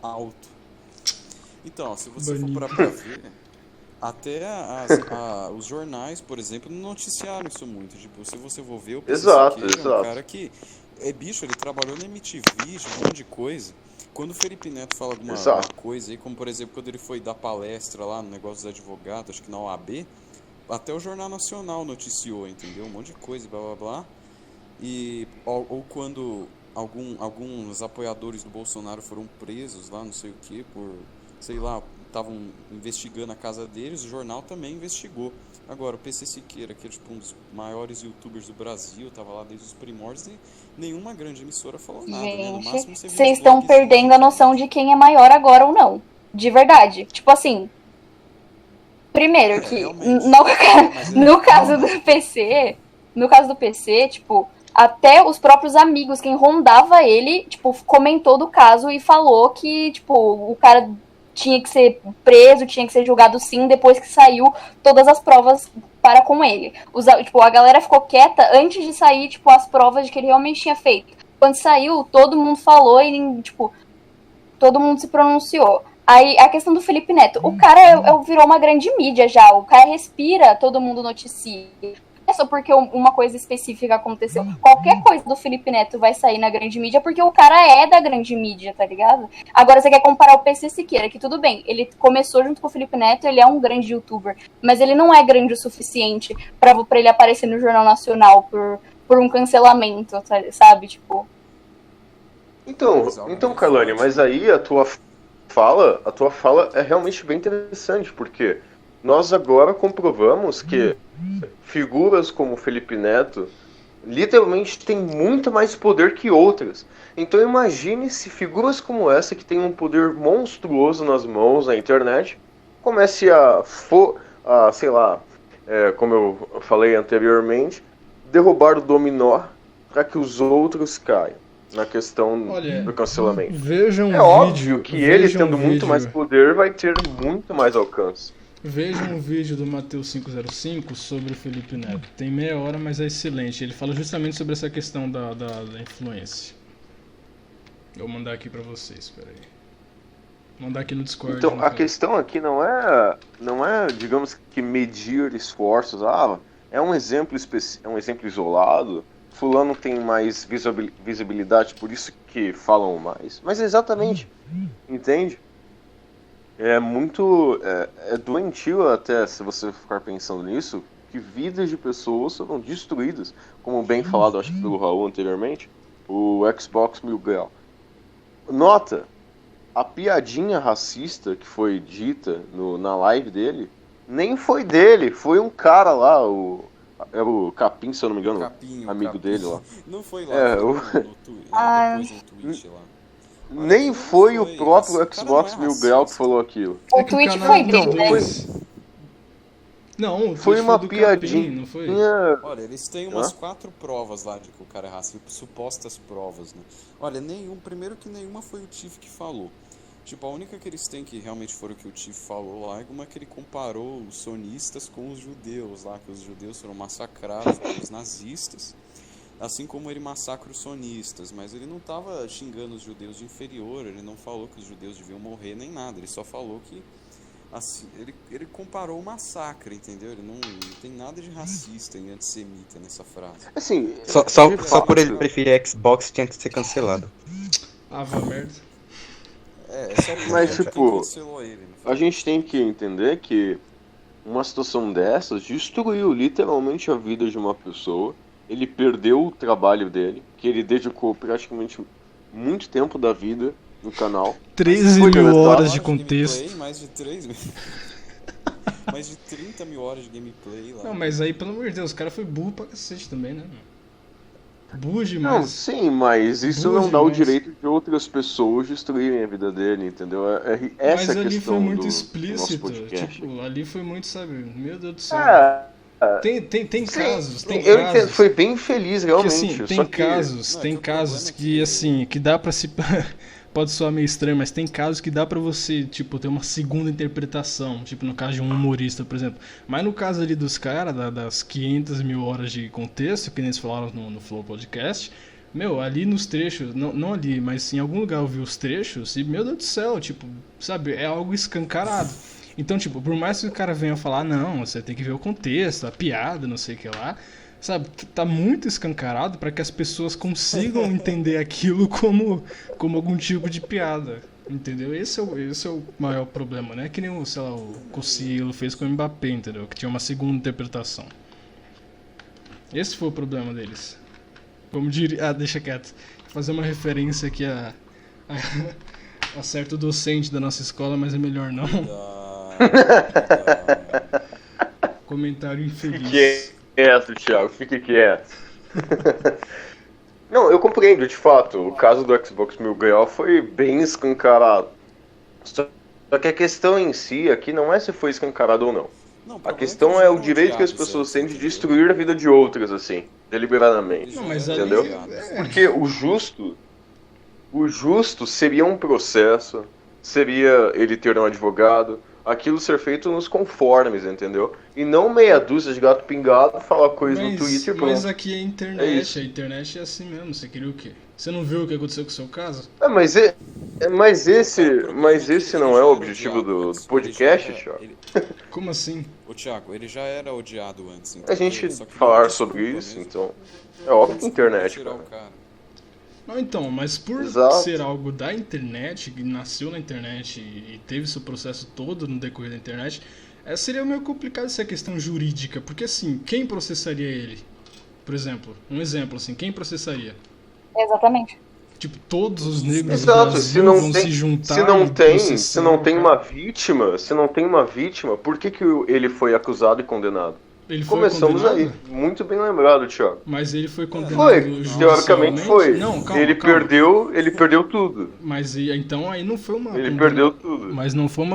alto. Então, se você Banido. for parar pra ver, até os jornais, por exemplo, não noticiaram isso muito. Tipo, se você for ver, o PC Exato, Siqueira é um exato. cara que... bicho, ele trabalhou na MTV, um monte de coisa. Quando o Felipe Neto fala alguma Exato. coisa aí, como por exemplo, quando ele foi dar palestra lá no negócio dos advogados, acho que na OAB, até o Jornal Nacional noticiou, entendeu? Um monte de coisa, blá blá blá. Ou quando alguns apoiadores do Bolsonaro foram presos lá, não sei o que, por, sei lá, estavam investigando a casa deles, o jornal também investigou. Agora, o PC Siqueira, que é tipo um dos maiores youtubers do Brasil, tava lá desde os primórdios e nenhuma grande emissora falou nada, né? No máximo Gente, você viu vocês uns estão blogs perdendo a noção de quem é maior agora ou não. De verdade. Tipo assim. Primeiro que realmente. Mas no caso do PC, tipo, até os próprios amigos, quem rondava ele, tipo, comentou do caso e falou que, tipo, o cara tinha que ser preso, tinha que ser julgado sim, depois que saiu todas as provas para com ele. Tipo, a galera ficou quieta antes de sair, tipo, as provas de que ele realmente tinha feito. Quando saiu, todo mundo falou e, tipo, todo mundo se pronunciou. Aí, a questão do Felipe Neto. O cara virou uma grande mídia já. O cara respira, todo mundo noticia. Não é só porque uma coisa específica aconteceu. Qualquer coisa do Felipe Neto vai sair na grande mídia porque o cara é da grande mídia, tá ligado? Agora, você quer comparar o PC Siqueira, que tudo bem, ele começou junto com o Felipe Neto, ele é um grande youtuber, mas ele não é grande o suficiente pra ele aparecer no Jornal Nacional por um cancelamento, sabe? Tipo... Então, Carlane, mas aí a tua fala é realmente bem interessante, porque nós agora comprovamos que figuras como Felipe Neto literalmente têm muito mais poder que outras. Então imagine se figuras como essa, que tem um poder monstruoso nas mãos na internet, comece a sei lá, como eu falei anteriormente, derrubar o dominó para que os outros caiam na questão Olha, do cancelamento. Vejam É um óbvio vídeo, que ele, vejam tendo um muito vídeo. mais poder, vai ter muito mais alcance. Vejam um vídeo do Matheus 505 sobre o Felipe Neto. Tem meia hora, mas é excelente. Ele fala justamente sobre essa questão da influência. Eu vou mandar aqui pra vocês, espera aí. Vou mandar aqui no Discord. Então, no a canal. questão aqui não é, digamos que medir esforços. É um exemplo isolado. Fulano tem mais visibilidade, por isso que falam mais. Mas é exatamente, entende? É muito... É doentio até, se você ficar pensando nisso, que vidas de pessoas foram destruídas. Como bem falado, acho que pelo Raul anteriormente, o Xbox Mil Grau. Nota, a piadinha racista que foi dita na live dele, nem foi dele, foi um cara lá, era o Capim, se eu não me engano, amigo dele lá. Não foi lá, É, foi depois no Twitch lá. Nem foi o próprio esse cara Xbox não é Mil racista. Grau que falou aquilo. O É que tweet canal foi dos dele, né? dois. Não, o Foi tweet uma do piadinha. Capim, não foi? Olha, eles têm umas 4 provas lá de que o cara é racista, supostas provas, né? Olha, primeiro que nenhuma foi o Tiff que falou. Tipo, a única que eles têm que realmente foi o que o Tiff falou lá é uma que ele comparou os sonistas com os judeus lá, que os judeus foram massacrados pelos nazistas, assim como ele massacra os sonistas, mas ele não estava xingando os judeus de inferior, ele não falou que os judeus deviam morrer nem nada, ele só falou que assim, ele comparou o massacre, entendeu? Ele não tem nada de racista e antissemita nessa frase. Assim, Só por ele preferir Xbox tinha que ser cancelado. Ah, vá merda. É só porque Mas, quem tipo, cancelou ele. Não foi? a gente tem que entender que uma situação dessas destruiu literalmente a vida de uma pessoa. Ele perdeu o trabalho dele, que ele dedicou praticamente muito tempo da vida no canal. 13 Foi mil deletado. horas de gameplay, contexto. mais de 3 mil. Mais de 30 mil horas de gameplay lá. Não, mas aí, pelo amor de Deus, o cara foi burro pra cacete também, né? Burro Não, demais. sim, mas isso Burro não dá o demais. direito de outras pessoas destruírem a vida dele, entendeu? Essa Mas é a ali questão foi muito do nosso explícito. podcast. Tipo, ali foi muito, sabe? Meu Deus do céu. Tem casos, tem eu casos. entendo, foi bem feliz, Que, realmente. assim, só tem que- casos, Não, tem é que o casos problema é que, que- assim, que dá pra se... Pode soar meio estranho, mas tem casos que dá pra você, tipo, ter uma segunda interpretação. Tipo, no caso de um humorista, por exemplo. Mas no caso ali dos caras, das 500 mil horas de contexto, que nem eles falaram no Flow Podcast, meu, ali nos trechos, não ali, mas em algum lugar eu vi os trechos e, meu Deus do céu, tipo, sabe, é algo escancarado. Então, tipo, por mais que o cara venha falar, não, você tem que ver o contexto, a piada, não sei o que lá, sabe, tá muito escancarado para que as pessoas consigam entender aquilo como algum tipo de piada, entendeu? Esse é o maior problema, né? Que nem o, sei lá, o Cossielo fez com o Mbappé, entendeu? Que tinha uma segunda interpretação. Esse foi o problema deles. Como diria... Ah, deixa quieto. Vou fazer uma referência aqui a certo docente da nossa escola, mas é melhor não. Comentário infeliz. Fique quieto, Thiago, fique quieto. Não, eu compreendo, de fato. O caso do Xbox Mil Grau foi bem escancarado. Só que a questão em si aqui não é se foi escancarado ou não. Não, o A problema questão que é o eles direito que as odiaram, pessoas certo? têm de destruir a vida de outras, assim, deliberadamente. Não, mas Entendeu? ali... Porque o justo seria um processo, seria ele ter um advogado, aquilo ser feito nos conformes, entendeu? E não meia dúzia de gato pingado falar coisa no Twitter, Mas pronto. aqui é É internet, isso. a internet é assim mesmo, você queria o quê? Você não viu o que aconteceu com o seu caso? Mas esse não é o objetivo do podcast, Thiago. Como assim? Ô Thiago, ele já era odiado antes. A entendeu? gente Só que falar não sobre desculpa isso, mesmo. então. É óbvio que internet, Tirar o cara. cara. Não, então, mas por Exato. ser algo da internet, que nasceu na internet e teve seu processo todo no decorrer da internet, seria meio complicado essa questão jurídica, porque assim, quem processaria ele? Por exemplo, um exemplo assim, quem processaria? Exatamente. Tipo, todos os negros Exato, do Brasil se não vão tem, se juntar se não e tem, processar se não tem o uma cara. vítima, por que ele foi acusado e condenado? Ele foi Começamos condenado? aí, muito bem lembrado, Thiago. Mas ele foi condenado Foi, judicialmente? teoricamente foi. Não, calma, ele calma. perdeu tudo. Mas então aí não foi uma Ele perdeu tudo. Mas não foi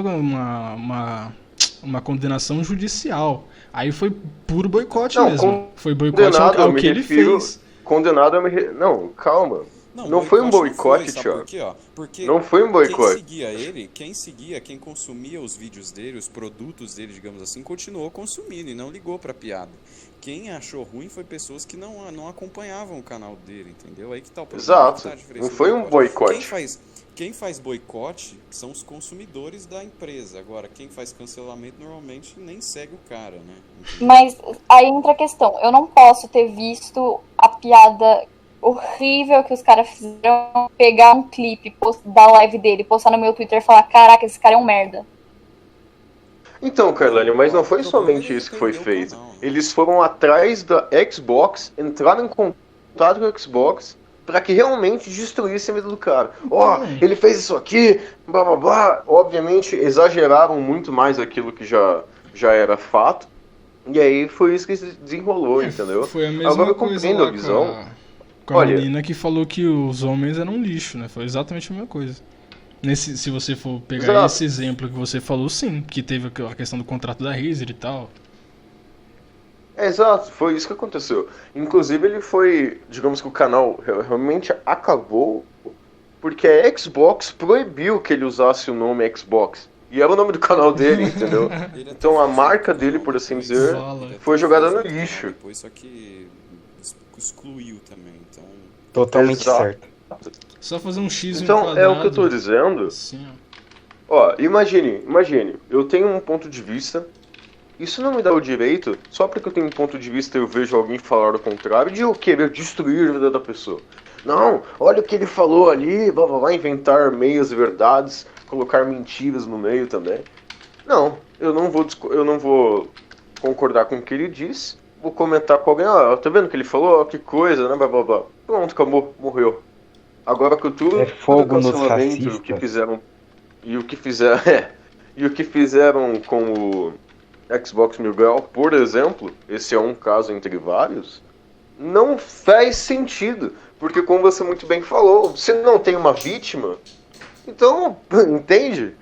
uma condenação judicial. Aí foi puro boicote Não, mesmo. Foi boicote condenado, ao eu me que ele refiro- fez. Condenado Não, calma. Não foi um boicote boicote, não foi, sabe Thiago. por quê, ó? Porque Não foi um boicote. quem seguia, quem consumia os vídeos dele, os produtos dele, digamos assim, continuou consumindo e não ligou pra piada. Quem achou ruim foi pessoas que não acompanhavam o canal dele, entendeu? Aí que tá o problema. Exato. Aí que tá a diferença Não do foi um boicote. Quem faz boicote são os consumidores da empresa. Agora, quem faz cancelamento normalmente nem segue o cara, né? Mas aí entra a questão. Eu não posso ter visto a piada horrível que os caras fizeram, pegar um clipe da live dele, postar no meu Twitter e falar, caraca, esse cara é um merda. Então, Carlane, mas não foi O problema somente é isso que foi entender o feito. canal, né? Eles foram atrás da Xbox, entraram em contato com a Xbox pra que realmente destruísse a vida do cara. Ó, ele fez isso aqui, blá blá blá. Obviamente exageraram muito mais aquilo que já era fato. E aí foi isso que se desenrolou, entendeu? Foi a mesma Agora eu coisa compreendo lá a visão. com a Olha- menina que falou que os homens eram um lixo, né? Foi exatamente a mesma coisa. Se você for pegar Exato. esse exemplo que você falou, sim, que teve a questão do contrato da Razer e tal. Exato, foi isso que aconteceu. Inclusive ele foi, digamos que o canal realmente acabou porque a Xbox proibiu que ele usasse o nome Xbox. E era o nome do canal dele, entendeu? Ele até Então a fez marca um dele, canal por assim depois, dizer, Vala. ele até foi jogada fez no um canal lixo. Depois, só que excluiu também, então... Totalmente Exato. certo. Só fazer um X Então é o que eu tô dizendo. Assim, ó. Ó, imagine, eu tenho um ponto de vista. Isso não me dá o direito, só porque eu tenho um ponto de vista e eu vejo alguém falar o contrário, de eu querer destruir a vida da pessoa. Não, olha o que ele falou ali, blá blá blá, inventar meias verdades, colocar mentiras no meio também. Não, eu não vou concordar com o que ele disse, vou comentar com alguém, tá vendo o que ele falou? Que coisa, né, blá blá blá. Pronto, acabou, morreu. Agora a cultura É fogo nos cancelamento, o que racistas. fizeram e o que fizeram com o Xbox Mil Grau, por exemplo, esse é um caso entre vários, não faz sentido, porque como você muito bem falou, se não tem uma vítima, então, entende?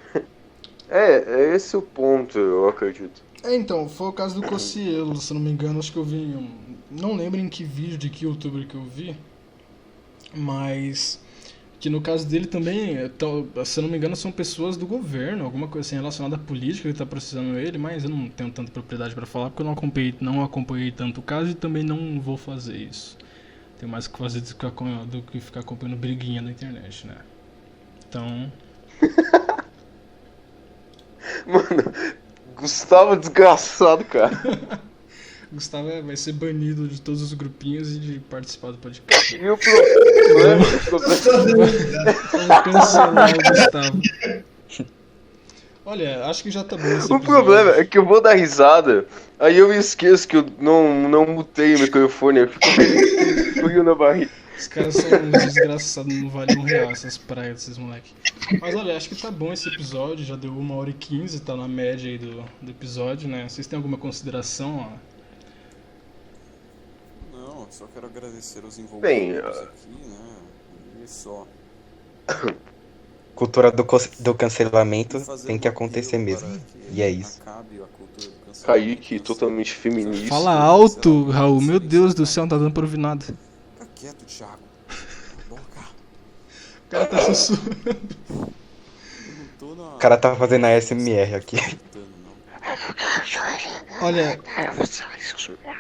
É esse o ponto, eu acredito. Então, foi o caso do Cocielo, se eu não me engano, acho que eu vi em não lembro em que vídeo, de que youtuber que eu vi, mas que no caso dele também, se eu não me engano, são pessoas do governo, alguma coisa assim relacionada à política que tá processando ele, mas eu não tenho tanta propriedade pra falar porque eu não acompanhei tanto o caso e também não vou fazer isso. Tenho mais o que fazer do que ficar acompanhando briguinha na internet, né? Então... Mano, Gustavo desgraçado, cara. Gustavo vai ser banido de todos os grupinhos e de participar do podcast. E o problema, Vamos cancelar o Gustavo. Olha, acho que já tá bom esse o episódio. problema é que eu vou dar risada, aí eu esqueço que eu não mutei o microfone, eu fico feliz com frio na barriga. Os caras são uns desgraçados, não valem R$1 essas praias desses moleque. Mas olha, acho que tá bom esse episódio, já deu 1h15, tá na média aí do episódio, né? Vocês têm alguma consideração, ó? Não, só quero agradecer os Bem, envolvidos aqui, né? E só. Cultura do cancelamento Fazer tem que um acontecer apelo mesmo. para que E é isso. acabe a cultura do cancelamento. Kaique, totalmente feminista. Fala alto, Raul, meu Deus do céu, não tá dando pra ouvir nada. Fica quieto, Thiago. Cala a boca. O cara tá sussurrando. Eu não tô na... O cara tá fazendo a SMR aqui.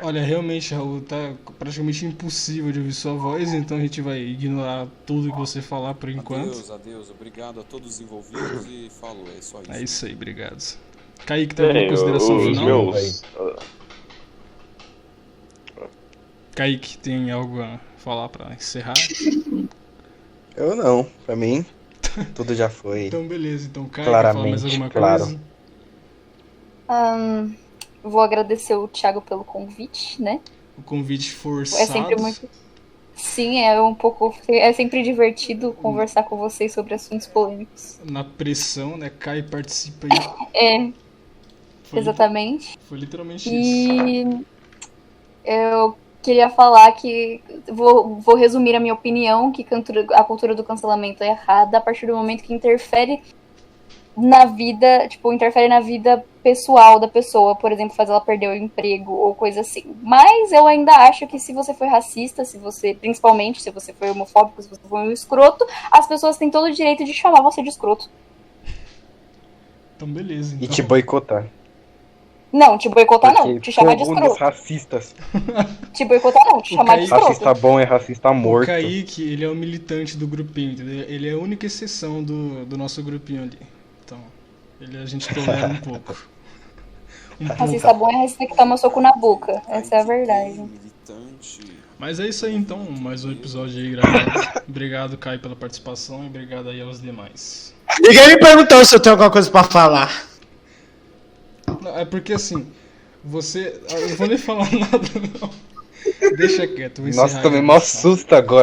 Olha, realmente, Raul, tá praticamente impossível de ouvir sua voz, então a gente vai ignorar tudo que você falar por enquanto. Adeus. Obrigado a todos os envolvidos e falou, é só isso. É isso aí, obrigado. Kaique, tem alguma consideração os final? meus... Kaique, tem algo a falar pra encerrar? Eu não, pra mim, tudo já foi. Então beleza, então Kaique, fala mais Claramente, alguma claro. coisa? Vou agradecer o Thiago pelo convite, né? O convite forçado. É sempre muito. Sim, é um pouco. É sempre divertido conversar com vocês sobre assuntos polêmicos. Na pressão, né? Kai participa aí. É, Foi exatamente. Foi literalmente isso. E eu queria falar que vou resumir a minha opinião, que a cultura do cancelamento é errada a partir do momento que interfere na vida, interfere na vida pessoal da pessoa, por exemplo, faz ela perder o emprego ou coisa assim. Mas eu ainda acho que se você foi racista, principalmente se você foi homofóbico, se você foi um escroto, as pessoas têm todo o direito de chamar você de escroto. Então beleza, então. E te boicotar. Não, te boicotar não, Porque te chamar de fogo nos escroto. racistas. Te boicotar não, te chamar de escroto. Racista bom é racista O morto. Kaique, ele é o militante do grupinho, entendeu? Ele é a única exceção do nosso grupinho ali. Então, a gente tolera um pouco. Racista bom é racista que toma soco na boca. Essa é a verdade. Militante. Mas é isso aí então, mais um episódio aí gravado. Obrigado, Kai, pela participação e obrigado aí aos demais. Ninguém me perguntou se eu tenho alguma coisa pra falar. Não, é porque assim, eu não vou nem falar nada não. Deixa quieto, vou encerrar. Nossa, tomei aí, mó tá? susto agora.